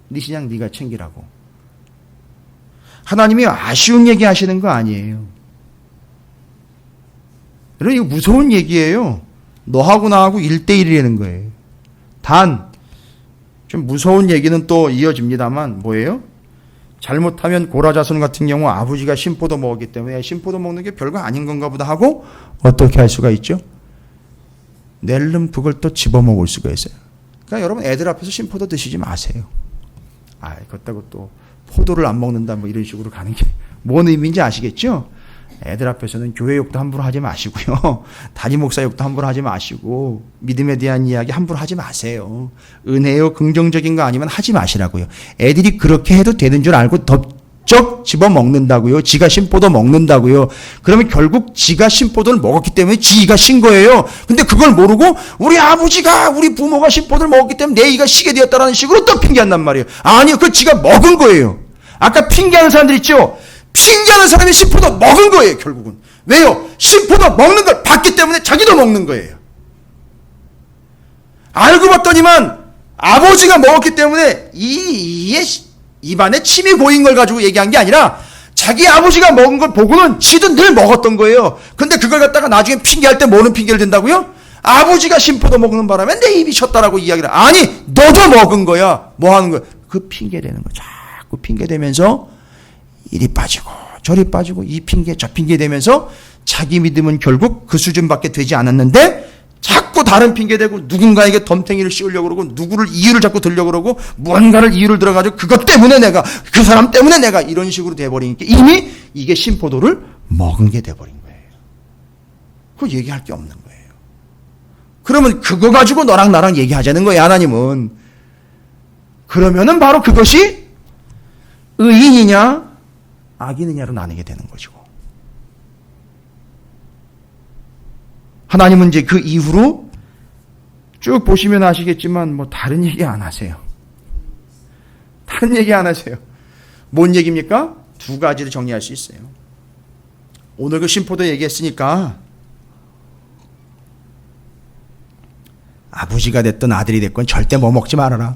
네 신앙 네가 챙기라고. 하나님이 아쉬운 얘기 하시는 거 아니에요. 여러분 이거 무서운 얘기예요. 너하고 나하고 1대1이라는 거예요. 단 좀 무서운 얘기는 또 이어집니다만 뭐예요? 잘못하면 고라 자손 같은 경우 아버지가 신포도 먹었기 때문에 신포도 먹는 게 별거 아닌 건가 보다 하고 어떻게 할 수가 있죠? 낼름 그걸 또 집어먹을 수가 있어요. 그러니까 여러분 애들 앞에서 신포도 드시지 마세요. 그렇다고 또 포도를 안 먹는다 뭐 이런 식으로 가는 게 뭔 의미인지 아시겠죠? 애들 앞에서는 교회 욕도 함부로 하지 마시고요. 담임 목사 욕도 함부로 하지 마시고 믿음에 대한 이야기 함부로 하지 마세요. 은혜요 긍정적인 거 아니면 하지 마시라고요. 애들이 그렇게 해도 되는 줄 알고 덥적 집어먹는다고요. 지가 신포도 먹는다고요. 그러면 결국 지가 신포도를 먹었기 때문에 지가 신 거예요. 근데 그걸 모르고 우리 아버지가 우리 부모가 신포도를 먹었기 때문에 내 이가 시게 되었다라는 식으로 또 핑계한단 말이에요. 아니요. 그걸 지가 먹은 거예요. 아까 핑계하는 사람들 있죠. 핑계하는 사람이 신포도 먹은 거예요. 결국은. 왜요? 신포도 먹는 걸 봤기 때문에 자기도 먹는 거예요. 알고 봤더니만 아버지가 먹었기 때문에 입안에 침이 고인 걸 가지고 얘기한 게 아니라 자기 아버지가 먹은 걸 보고는 지도 늘 먹었던 거예요. 근데 그걸 갖다가 나중에 핑계할 때 뭐는 핑계를 댄다고요? 아버지가 신포도 먹는 바람에 내 입이 쳤다라고 이야기를. 아니 너도 먹은 거야. 뭐 하는 거야? 그 핑계 대는 거. 자꾸 핑계 대면서 이리 빠지고 저리 빠지고 이 핑계 저 핑계 대면서 자기 믿음은 결국 그 수준밖에 되지 않았는데 자꾸 다른 핑계 대고 누군가에게 덤탱이를 씌우려고 그러고 누구를 이유를 자꾸 들려고 그러고 무언가를 이유를 들어가지고 그것 때문에 내가 그 사람 때문에 내가 이런 식으로 돼버리니까 이미 이게 신포도를 먹은 게 돼버린 거예요. 그거 얘기할 게 없는 거예요. 그러면 그거 가지고 너랑 나랑 얘기하자는 거예요. 하나님은. 그러면은 바로 그것이 의인이냐 악인이냐로 나뉘게 되는 것이고 하나님은 이제 그 이후로 쭉 보시면 아시겠지만 뭐 다른 얘기 안 하세요. 다른 얘기 안 하세요. 뭔 얘기입니까? 두 가지를 정리할 수 있어요. 오늘 그 신포도 얘기했으니까 아버지가 됐든 아들이 됐건 절대 뭐 먹지 말아라.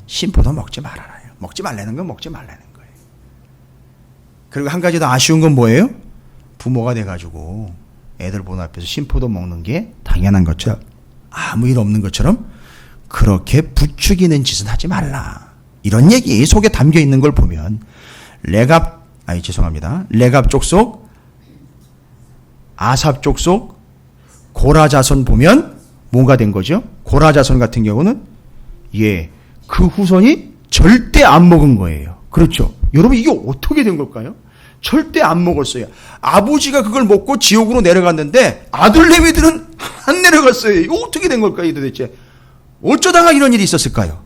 신포도 먹지 말아라. 먹지 말라는 건 먹지 말라는 거예요. 그리고 한 가지 더 아쉬운 건 뭐예요? 부모가 돼가지고 애들 보는 앞에서 신포도 먹는 게 당연한 것처럼 아무 일 없는 것처럼 그렇게 부추기는 짓은 하지 말라. 이런 얘기 속에 담겨 있는 걸 보면 레갑 족속, 아삽 족속, 고라 자손 보면 뭐가 된 거죠? 고라 자손 같은 경우는 그 후손이 절대 안 먹은 거예요. 그렇죠? 여러분 이게 어떻게 된 걸까요? 절대 안 먹었어요. 아버지가 그걸 먹고 지옥으로 내려갔는데 아들내미들은 안 내려갔어요. 이거 어떻게 된 걸까요 도대체? 어쩌다가 이런 일이 있었을까요?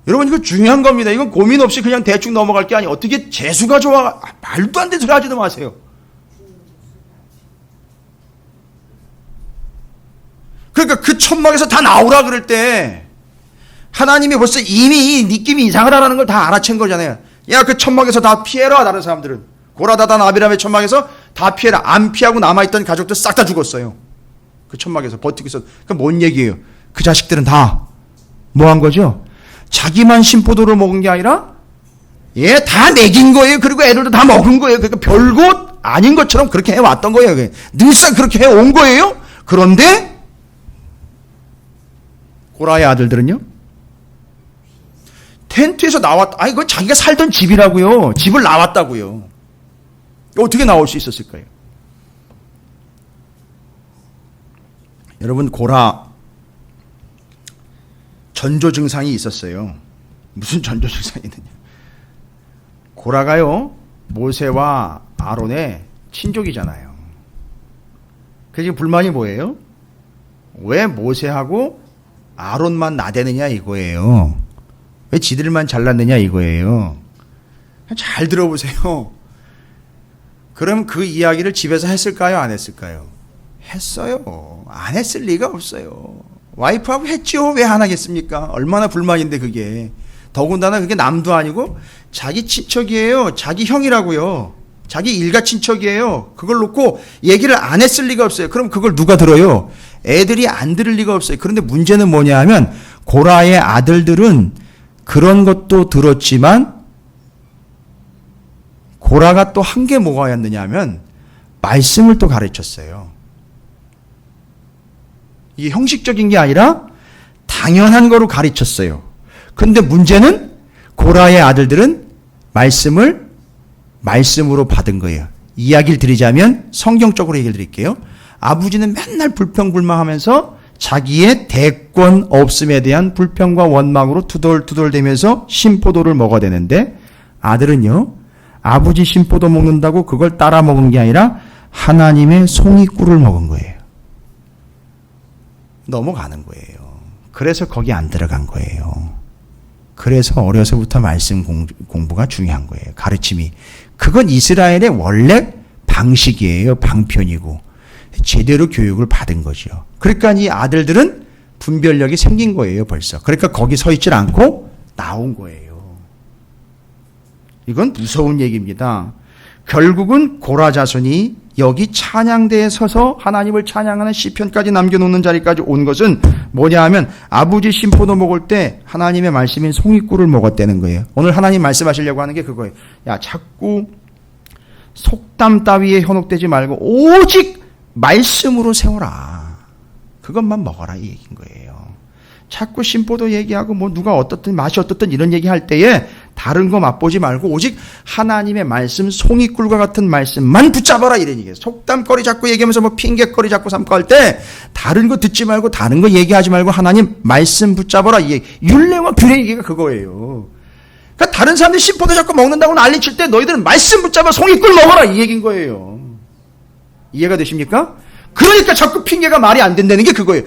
여러분 이거 중요한 겁니다. 이건 고민 없이 그냥 대충 넘어갈 게 아니에요. 어떻게 재수가 좋아? 말도 안 되는 소리 하지도 마세요. 그러니까 그 천막에서 다 나오라 그럴 때 하나님이 벌써 이미 느낌이 이상하다는 걸 다 알아챈 거잖아요. 야, 그 천막에서 다 피해라. 다른 사람들은 고라다단 아비람의 천막에서 다 피해라. 안 피하고 남아있던 가족들 싹 다 죽었어요. 그 천막에서 버티고 있었. 그 뭔 얘기예요? 그 자식들은 다 뭐 한 거죠? 자기만 신포도를 먹은 게 아니라 다 먹인 거예요. 그리고 애들도 다 먹은 거예요. 그러니까 별것 아닌 것처럼 그렇게 해왔던 거예요. 늘상 그렇게 해온 거예요. 그런데 고라의 아들들은요? 텐트에서 아니, 그건 자기가 살던 집이라고요. 집을 나왔다고요. 어떻게 나올 수 있었을까요? 여러분, 고라 전조 증상이 있었어요. 무슨 전조 증상이 있느냐? 고라가요, 모세와 아론의 친족이잖아요. 그 지금 불만이 뭐예요? 왜 모세하고 아론만 나대느냐 이거예요. 왜 지들만 잘났느냐 이거예요. 잘 들어보세요. 그럼 그 이야기를 집에서 했을까요? 안 했을까요? 했어요. 안 했을 리가 없어요. 와이프하고 했죠. 왜 안 하겠습니까? 얼마나 불만인데 그게. 더군다나 그게 남도 아니고 자기 친척이에요. 자기 형이라고요. 자기 일가 친척이에요. 그걸 놓고 얘기를 안 했을 리가 없어요. 그럼 그걸 누가 들어요? 애들이 안 들을 리가 없어요. 그런데 문제는 뭐냐 하면 고라의 아들들은 그런 것도 들었지만 고라가 또 한 게 뭐가였느냐 하면 말씀을 또 가르쳤어요. 이게 형식적인 게 아니라 당연한 거로 가르쳤어요. 근데 문제는 고라의 아들들은 말씀으로 받은 거예요. 이야기를 드리자면 성경적으로 얘기를 드릴게요. 아버지는 맨날 불평불만하면서 자기의 대권 없음에 대한 불평과 원망으로 투덜투덜대면서 신포도를 먹어야 되는데 아들은요, 아버지 신포도 먹는다고 그걸 따라 먹은 게 아니라 하나님의 송이꿀을 먹은 거예요. 넘어가는 거예요. 그래서 거기 안 들어간 거예요. 그래서 어려서부터 말씀 공부가 중요한 거예요. 가르침이. 그건 이스라엘의 원래 방식이에요. 방편이고. 제대로 교육을 받은 거죠. 그러니까 이 아들들은 분별력이 생긴 거예요. 벌써. 그러니까 거기 서 있질 않고 나온 거예요. 이건 무서운 얘기입니다. 결국은 고라 자손이 여기 찬양대에 서서 하나님을 찬양하는 시편까지 남겨놓는 자리까지 온 것은 뭐냐 하면 아버지 신포도 먹을 때 하나님의 말씀인 송이꿀을 먹었다는 거예요. 오늘 하나님 말씀하시려고 하는 게 그거예요. 야, 자꾸 속담 따위에 현혹되지 말고 오직 말씀으로 세워라. 그것만 먹어라 이 얘기인 거예요. 자꾸 신포도 얘기하고 뭐 누가 어떻든 맛이 어떻든 이런 얘기할 때에 다른 거 맛보지 말고 오직 하나님의 말씀 송이꿀과 같은 말씀만 붙잡아라 이런 얘기예요. 속담거리 자꾸 얘기하면서 뭐 핑계거리 자꾸 삼고 할 때 다른 거 듣지 말고 다른 거 얘기하지 말고 하나님 말씀 붙잡아라 이 얘기. 율례와 규례 얘기가 그거예요. 그러니까 다른 사람들이 신포도 자꾸 먹는다고 난리칠 때 너희들은 말씀 붙잡아 송이꿀 먹어라 이 얘기인 거예요. 이해가 되십니까? 그러니까 자꾸 핑계가 말이 안 된다는 게 그거예요.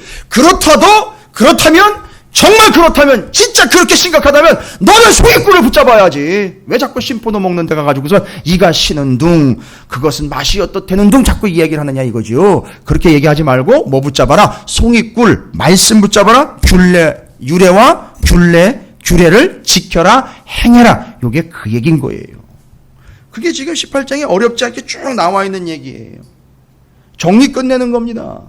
정말 그렇다면 진짜 그렇게 심각하다면 너는 송이꿀을 붙잡아야지. 왜 자꾸 신포도 먹는 데 가가지고서 이가 시는 둥 그것은 맛이 어떻다는 둥 자꾸 이야기를 하느냐 이거죠. 그렇게 얘기하지 말고 뭐 붙잡아라? 송이꿀 말씀 붙잡아라. 유래와 규례를 지켜라 행해라. 이게 그 얘기인 거예요. 그게 지금 18장에 어렵지 않게 쭉 나와 있는 얘기예요. 정리 끝내는 겁니다.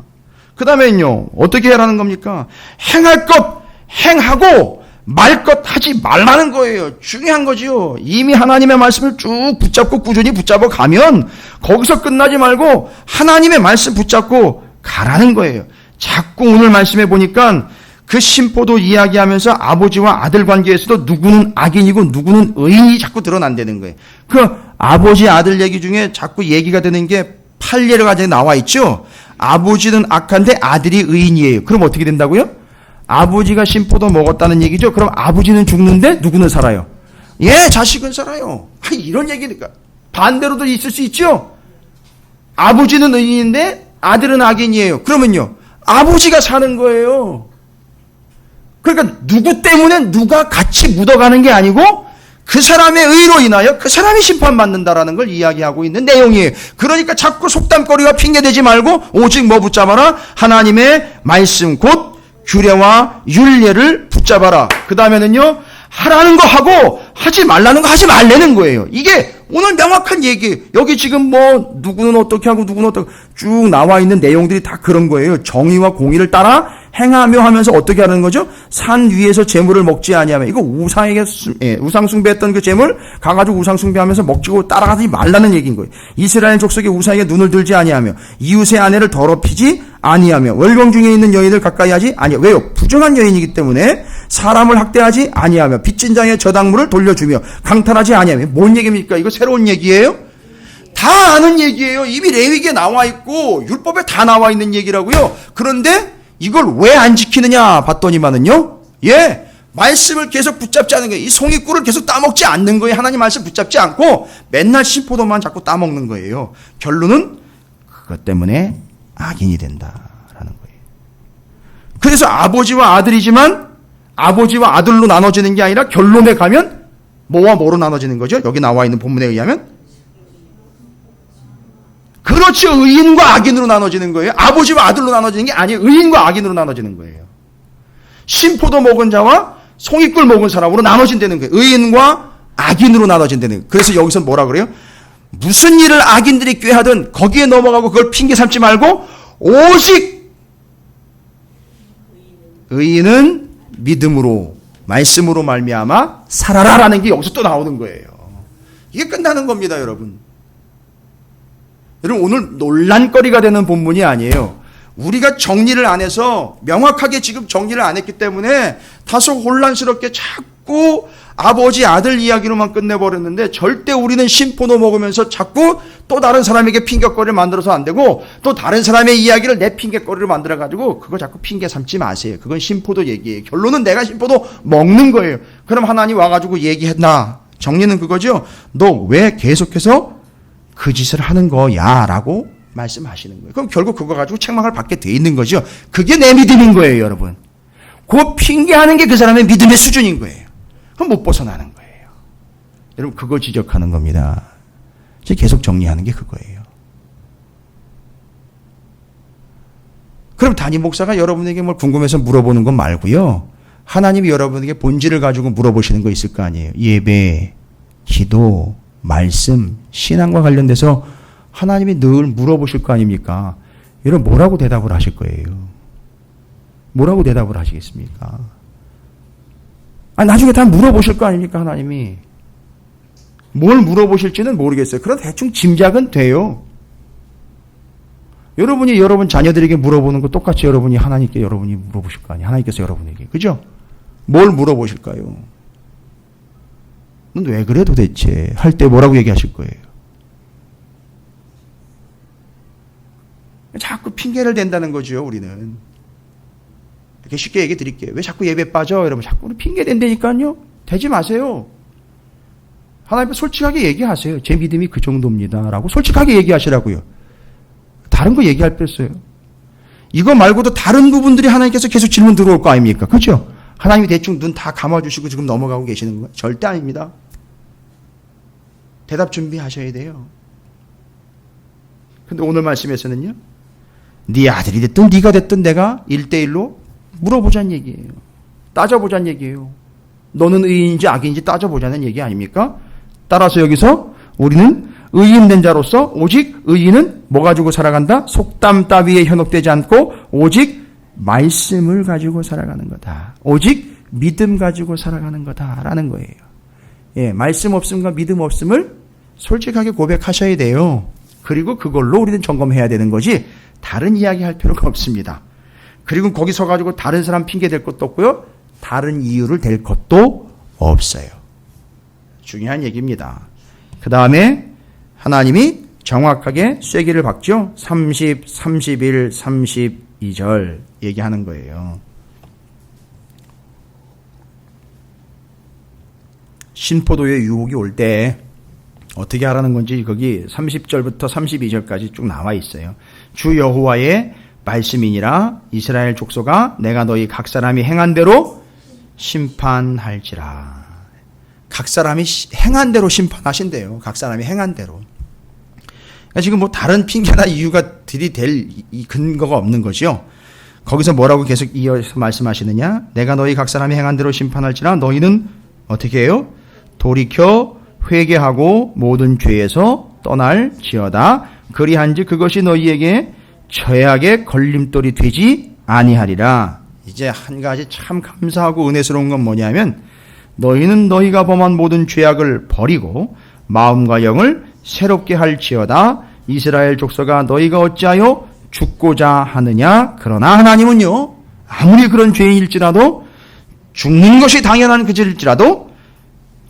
그 다음에는요, 어떻게 해라는 겁니까? 행할 것 행하고 말 것 하지 말라는 거예요. 중요한 거지요. 이미 하나님의 말씀을 쭉 붙잡고 꾸준히 붙잡아 가면 거기서 끝나지 말고 하나님의 말씀 붙잡고 가라는 거예요. 자꾸 오늘 말씀해 보니까 그 신포도 이야기하면서 아버지와 아들 관계에서도 누구는 악인이고 누구는 의인이 자꾸 드러난다는 거예요. 그 아버지 아들 얘기 중에 자꾸 얘기가 되는 게 판례를 가지고 나와 있죠. 아버지는 악한데 아들이 의인이에요. 그럼 어떻게 된다고요? 아버지가 신포도 먹었다는 얘기죠. 그럼 아버지는 죽는데 누구는 살아요? 자식은 살아요. 이런 얘기니까. 반대로도 있을 수 있죠. 아버지는 의인인데 아들은 악인이에요. 그러면요, 아버지가 사는 거예요. 그러니까 누구 때문에 누가 같이 묻어가는 게 아니고 그 사람의 의로 인하여 그 사람이 심판받는다라는 걸 이야기하고 있는 내용이에요. 그러니까 자꾸 속담거리와 핑계대지 말고 오직 뭐 붙잡아라? 하나님의 말씀 곧 규례와 율례를 붙잡아라. 그 다음에는요, 하라는 거 하고 하지 말라는 거 하지 말라는 거예요. 이게 오늘 명확한 얘기예요. 여기 지금 뭐 누구는 어떻게 하고 누구는 어떻게 쭉 나와 있는 내용들이 다 그런 거예요. 정의와 공의를 따라 행하며 하면서 어떻게 하는 거죠? 산 위에서 재물을 먹지 아니하며, 이거 우상에게 우상 숭배했던 그 재물 가가지고 우상 숭배하면서 먹지고 따라가지 말라는 얘기인 거예요. 이스라엘 족속의 우상에게 눈을 들지 아니하며 이웃의 아내를 더럽히지 아니하며 월경 중에 있는 여인을 가까이 하지 아니하며. 왜요? 부정한 여인이기 때문에. 사람을 학대하지 아니하며 빚진 자의 저당물을 돌려주며 강탈하지 아니하며. 뭔 얘기입니까? 이거 새로운 얘기예요? 다 아는 얘기예요. 이미 레위기에 나와 있고 율법에 다 나와 있는 얘기라고요. 그런데 이걸 왜 안 지키느냐 봤더니만은요, 말씀을 계속 붙잡지 않는 거예요. 이 송이꿀을 계속 따먹지 않는 거예요. 하나님 말씀 붙잡지 않고 맨날 신포도만 자꾸 따먹는 거예요. 결론은 그것 때문에 악인이 된다라는 거예요. 그래서 아버지와 아들이지만 아버지와 아들로 나눠지는 게 아니라 결론에 가면 뭐와 뭐로 나눠지는 거죠? 여기 나와 있는 본문에 의하면 그렇죠. 의인과 악인으로 나눠지는 거예요. 아버지와 아들로 나눠지는 게 아니에요. 의인과 악인으로 나눠지는 거예요. 신포도 먹은 자와 송이꿀 먹은 사람으로 나눠진다는 거예요. 의인과 악인으로 나눠진다는 거예요. 그래서 여기서 뭐라 그래요? 무슨 일을 악인들이 꾀하든 거기에 넘어가고 그걸 핑계 삼지 말고 오직 의인은 믿음으로 말씀으로 말미암아 살아라라는 게 여기서 또 나오는 거예요. 이게 끝나는 겁니다, 여러분. 여러분, 오늘 논란거리가 되는 본문이 아니에요. 우리가 정리를 안 해서 명확하게 지금 정리를 안 했기 때문에 다소 혼란스럽게 자꾸 아버지 아들 이야기로만 끝내버렸는데, 절대 우리는 신포도 먹으면서 자꾸 또 다른 사람에게 핑계거리를 만들어서 안 되고 또 다른 사람의 이야기를 내 핑계거리를 만들어가지고 그거 자꾸 핑계 삼지 마세요. 그건 신포도 얘기예요. 결론은 내가 신포도 먹는 거예요. 그럼 하나님 와가지고 얘기했나? 정리는 그거죠. 너 왜 계속해서 그 짓을 하는 거야 라고 말씀하시는 거예요. 그럼 결국 그거 가지고 책망을 받게 돼 있는 거죠. 그게 내 믿음인 거예요, 여러분. 그 핑계하는 게 그 사람의 믿음의 수준인 거예요. 그럼 못 벗어나는 거예요. 여러분, 그걸 지적하는 겁니다. 이제 계속 정리하는 게 그거예요. 그럼 담임 목사가 여러분에게 뭘 궁금해서 물어보는 건 말고요, 하나님이 여러분에게 본질을 가지고 물어보시는 거 있을 거 아니에요. 예배, 기도, 말씀, 신앙과 관련돼서 하나님이 늘 물어보실 거 아닙니까? 여러분, 뭐라고 대답을 하실 거예요? 뭐라고 대답을 하시겠습니까? 나중에 다 물어보실 거 아닙니까, 하나님이? 뭘 물어보실지는 모르겠어요. 그런 대충 짐작은 돼요. 여러분이 여러분 자녀들에게 물어보는 거 똑같이 여러분이 하나님께 여러분이 물어보실 거 아니에요? 하나님께서 여러분에게. 그죠? 뭘 물어보실까요? 넌 왜 그래 도대체? 할 때 뭐라고 얘기하실 거예요? 자꾸 핑계를 댄다는 거죠, 우리는. 이렇게 쉽게 얘기 드릴게요. 왜 자꾸 예배 빠져? 여러분, 자꾸 핑계 댄다니까요? 되지 마세요. 하나님께 솔직하게 얘기하세요. 제 믿음이 그 정도입니다. 라고 솔직하게 얘기하시라고요. 다른 거 얘기할 필요 없어요. 이거 말고도 다른 부분들이 하나님께서 계속 질문 들어올 거 아닙니까? 그렇죠? 하나님이 대충 눈 다 감아주시고 지금 넘어가고 계시는 거예요? 절대 아닙니다. 대답 준비하셔야 돼요. 근데 오늘 말씀에서는요, 네 아들이 됐든 네가 됐든 내가 1대1로 물어보자는 얘기예요. 따져보자는 얘기예요. 너는 의인인지 악인인지 따져보자는 얘기 아닙니까? 따라서 여기서 우리는 의인된 자로서 오직 의인은 뭐 가지고 살아간다? 속담 따위에 현혹되지 않고 오직 말씀을 가지고 살아가는 거다. 오직 믿음 가지고 살아가는 거다라는 거예요. 말씀 없음과 믿음 없음을 솔직하게 고백하셔야 돼요. 그리고 그걸로 우리는 점검해야 되는 거지 다른 이야기 할 필요가 없습니다. 그리고 거기 서가지고 다른 사람 핑계 댈 것도 없고요, 다른 이유를 댈 것도 없어요. 중요한 얘기입니다. 그 다음에 하나님이 정확하게 쐐기를 박죠. 30, 31, 32절 얘기하는 거예요. 신포도의 유혹이 올 때 어떻게 하라는 건지 거기 30절부터 32절까지 쭉 나와 있어요. 주 여호와의 말씀이니라. 이스라엘 족속아, 내가 너희 각 사람이 행한 대로 심판할지라. 각 사람이 행한 대로 심판하신대요. 각 사람이 행한 대로. 그러니까 지금 뭐 다른 핑계나 이유가 들이댈 이 근거가 없는 거죠. 거기서 뭐라고 계속 이어서 말씀하시느냐? 내가 너희 각 사람이 행한 대로 심판할지라. 너희는 어떻게 해요? 돌이켜 회개하고 모든 죄에서 떠날지어다. 그리한즉 그것이 너희에게 죄악의 걸림돌이 되지 아니하리라. 이제 한 가지 참 감사하고 은혜스러운 건 뭐냐면 너희는 너희가 범한 모든 죄악을 버리고 마음과 영을 새롭게 할지어다. 이스라엘 족속아 너희가 어찌하여 죽고자 하느냐. 그러나 하나님은요 아무리 그런 죄인일지라도 죽는 것이 당연한 그질일지라도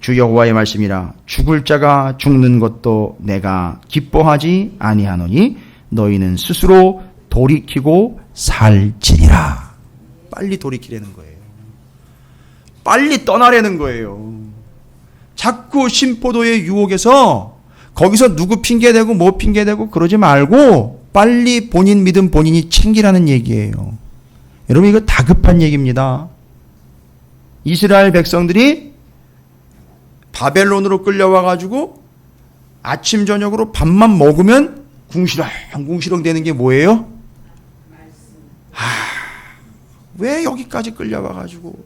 주 여호와의 말씀이라 죽을 자가 죽는 것도 내가 기뻐하지 아니하노니 너희는 스스로 돌이키고 살지니라. 빨리 돌이키라는 거예요. 빨리 떠나라는 거예요. 자꾸 신포도의 유혹에서 거기서 누구 핑계대고 뭐 핑계대고 그러지 말고 빨리 본인 믿음 본인이 챙기라는 얘기예요. 여러분 이거 다급한 얘기입니다. 이스라엘 백성들이 바벨론으로 끌려와 가지고 아침 저녁으로 밥만 먹으면 궁시렁 되는 게 뭐예요? 왜 여기까지 끌려와 가지고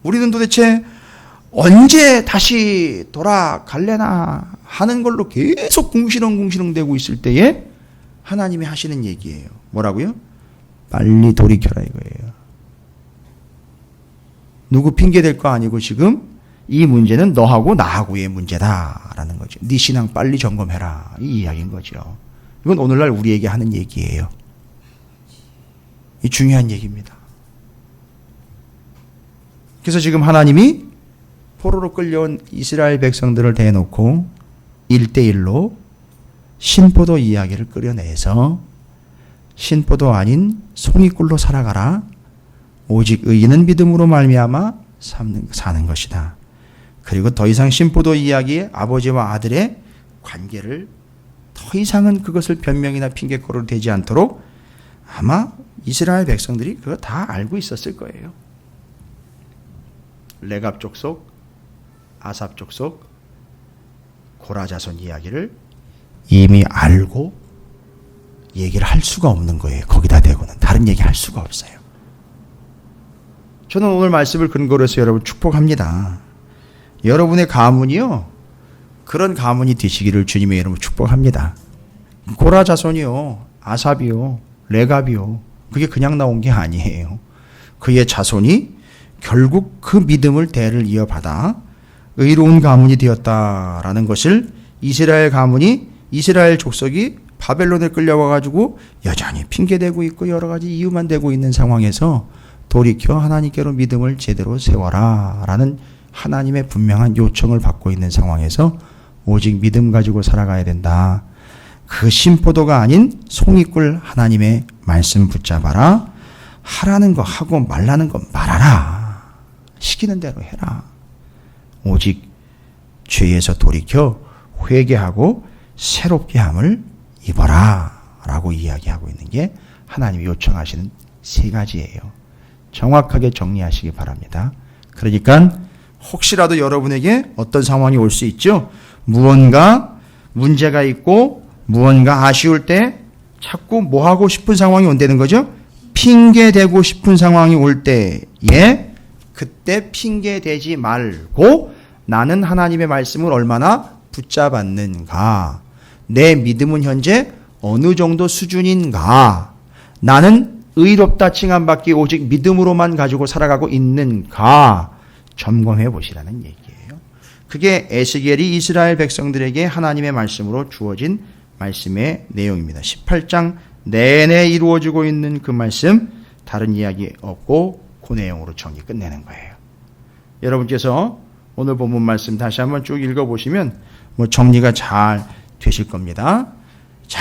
우리는 도대체 언제 다시 돌아갈래나 하는 걸로 계속 궁시렁 되고 있을 때에 하나님이 하시는 얘기예요. 뭐라고요? 빨리 돌이켜라 이거예요. 누구 핑계 댈 거 아니고 지금 이 문제는 너하고 나하고의 문제다라는 거죠. 네 신앙 빨리 점검해라 이 이야기인 거죠. 이건 오늘날 우리에게 하는 얘기예요. 이 중요한 얘기입니다. 그래서 지금 하나님이 포로로 끌려온 이스라엘 백성들을 대놓고 1대1로 신포도 이야기를 끌어내서 신포도 아닌 송이꿀로 살아가라. 오직 의인은 믿음으로 말미암아 사는 것이다. 그리고 더 이상 신포도 이야기에 아버지와 아들의 관계를 더 이상은 그것을 변명이나 핑계거리로 되지 않도록 아마 이스라엘 백성들이 그거 다 알고 있었을 거예요. 레갑 족속, 아삽 족속, 고라 자손 이야기를 이미 알고 얘기를 할 수가 없는 거예요. 거기다 대고는 다른 얘기 할 수가 없어요. 저는 오늘 말씀을 근거로 해서 여러분 축복합니다. 여러분의 가문이요 그런 가문이 되시기를 주님의 이름으로 축복합니다. 고라 자손이요, 아삽이요, 레갑이요, 그게 그냥 나온 게 아니에요. 그의 자손이 결국 그 믿음을 대를 이어받아 의로운 가문이 되었다라는 것을 이스라엘 가문이, 이스라엘 족속이 바벨론에 끌려와 가지고 여전히 핑계대고 있고 여러 가지 이유만 대고 있는 상황에서 돌이켜 하나님께로 믿음을 제대로 세워라 라는 하나님의 분명한 요청을 받고 있는 상황에서 오직 믿음 가지고 살아가야 된다. 그 신포도가 아닌 송이꿀 하나님의 말씀 붙잡아라. 하라는 거 하고 말라는 거 말하라. 시키는 대로 해라. 오직 죄에서 돌이켜 회개하고 새롭게 함을 입어라 라고 이야기하고 있는 게 하나님이 요청하시는 세 가지예요. 정확하게 정리하시기 바랍니다. 그러니까 혹시라도 여러분에게 어떤 상황이 올 수 있죠. 무언가 문제가 있고 무언가 아쉬울 때 자꾸 뭐 하고 싶은 상황이 온다는 거죠. 핑계대고 싶은 상황이 올 때에 그때 핑계대지 말고 나는 하나님의 말씀을 얼마나 붙잡았는가, 내 믿음은 현재 어느 정도 수준인가, 나는 의롭다 칭함받기 오직 믿음으로만 가지고 살아가고 있는가 점검해 보시라는 얘기예요. 그게 에스겔이 이스라엘 백성들에게 하나님의 말씀으로 주어진 말씀의 내용입니다. 18장 내내 이루어지고 있는 그 말씀, 다른 이야기 없고 그 내용으로 정리 끝내는 거예요. 여러분께서 오늘 본문 말씀 다시 한번 쭉 읽어보시면 정리가 잘 되실 겁니다. 자,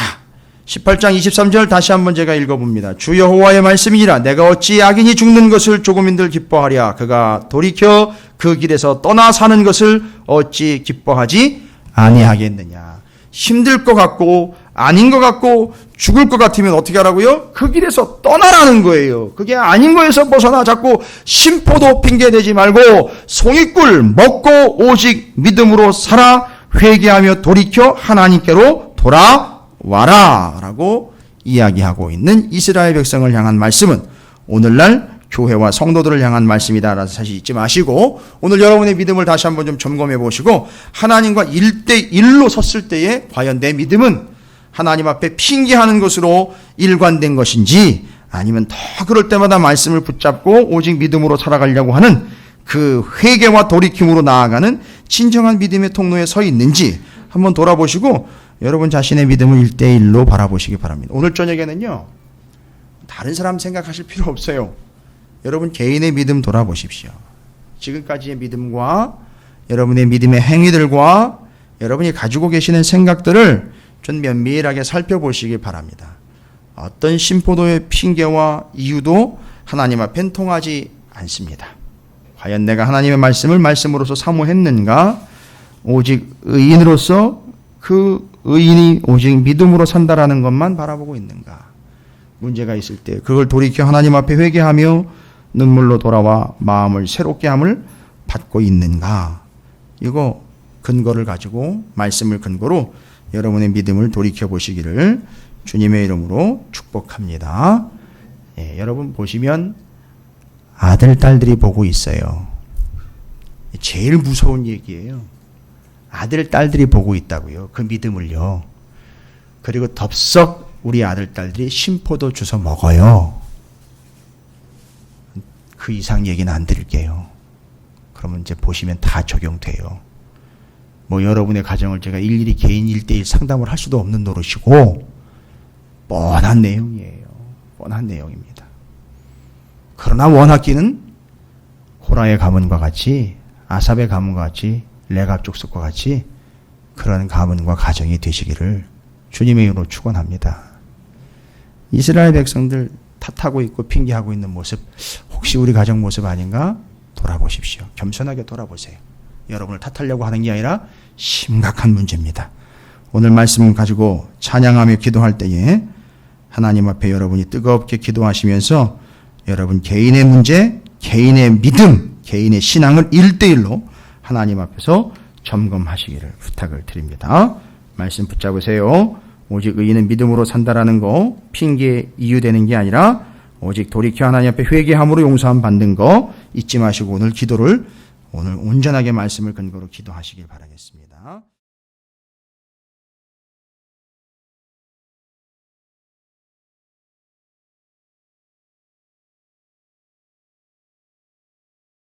18장 23절 다시 한번 제가 읽어봅니다. 주 여호와의 말씀이니라. 내가 어찌 악인이 죽는 것을 조금인들 기뻐하랴. 그가 돌이켜 그 길에서 떠나 사는 것을 어찌 기뻐하지 아니하겠느냐. 힘들 것 같고 아닌 것 같고 죽을 것 같으면 어떻게 하라고요? 그 길에서 떠나라는 거예요. 그게 아닌 거에서 벗어나. 자꾸 심포도 핑계대지 말고 송이꿀 먹고 오직 믿음으로 살아 회개하며 돌이켜 하나님께로 돌아와라 라고 이야기하고 있는 이스라엘 백성을 향한 말씀은 오늘날 교회와 성도들을 향한 말씀이다 라는 사실 잊지 마시고, 오늘 여러분의 믿음을 다시 한번 좀 점검해 보시고 하나님과 1대1로 섰을 때에 과연 내 믿음은 하나님 앞에 핑계하는 것으로 일관된 것인지 아니면 더 그럴 때마다 말씀을 붙잡고 오직 믿음으로 살아가려고 하는 그 회개와 돌이킴으로 나아가는 진정한 믿음의 통로에 서 있는지 한번 돌아보시고 여러분 자신의 믿음을 1대1로 바라보시기 바랍니다. 오늘 저녁에는요, 다른 사람 생각하실 필요 없어요. 여러분 개인의 믿음 돌아보십시오. 지금까지의 믿음과 여러분의 믿음의 행위들과 여러분이 가지고 계시는 생각들을 좀 면밀하게 살펴보시기 바랍니다. 어떤 신포도의 핑계와 이유도 하나님 앞엔 통하지 않습니다. 과연 내가 하나님의 말씀을 말씀으로서 사모했는가? 오직 의인으로서 그 의인이 오직 믿음으로 산다라는 것만 바라보고 있는가? 문제가 있을 때 그걸 돌이켜 하나님 앞에 회개하며 눈물로 돌아와 마음을 새롭게 함을 받고 있는가? 이거 근거를 가지고 말씀을 근거로 여러분의 믿음을 돌이켜 보시기를 주님의 이름으로 축복합니다. 예, 여러분 보시면 아들, 딸들이 보고 있어요. 제일 무서운 얘기예요. 아들, 딸들이 보고 있다고요. 그 믿음을요. 그리고 덥석 우리 아들, 딸들이 신포도 주워 먹어요. 그 이상 얘기는 안 드릴게요. 그러면 이제 보시면 다 적용돼요. 뭐 여러분의 가정을 제가 일일이 개인 1대1 상담을 할 수도 없는 노릇이고 뻔한 내용이에요. 뻔한 내용입니다. 그러나 원하기는 고라의 가문과 같이 아삽의 가문과 같이 레갑 족속과 같이 그런 가문과 가정이 되시기를 주님의 이름으로 축원합니다. 이스라엘 백성들 탓하고 있고 핑계하고 있는 모습 혹시 우리 가정 모습 아닌가? 돌아보십시오. 겸손하게 돌아보세요. 여러분을 탓하려고 하는 게 아니라 심각한 문제입니다. 오늘 말씀 가지고 찬양하며 기도할 때에 하나님 앞에 여러분이 뜨겁게 기도하시면서 여러분 개인의 문제, 개인의 믿음, 개인의 신앙을 1대1로 하나님 앞에서 점검하시기를 부탁을 드립니다. 말씀 붙잡으세요. 오직 의인은 믿음으로 산다라는 거 핑계 이유되는 게 아니라 오직 돌이켜 하나님 앞에 회개함으로 용서함 받는 거 잊지 마시고 오늘 기도를 오늘 온전하게 말씀을 근거로 기도하시길 바라겠습니다.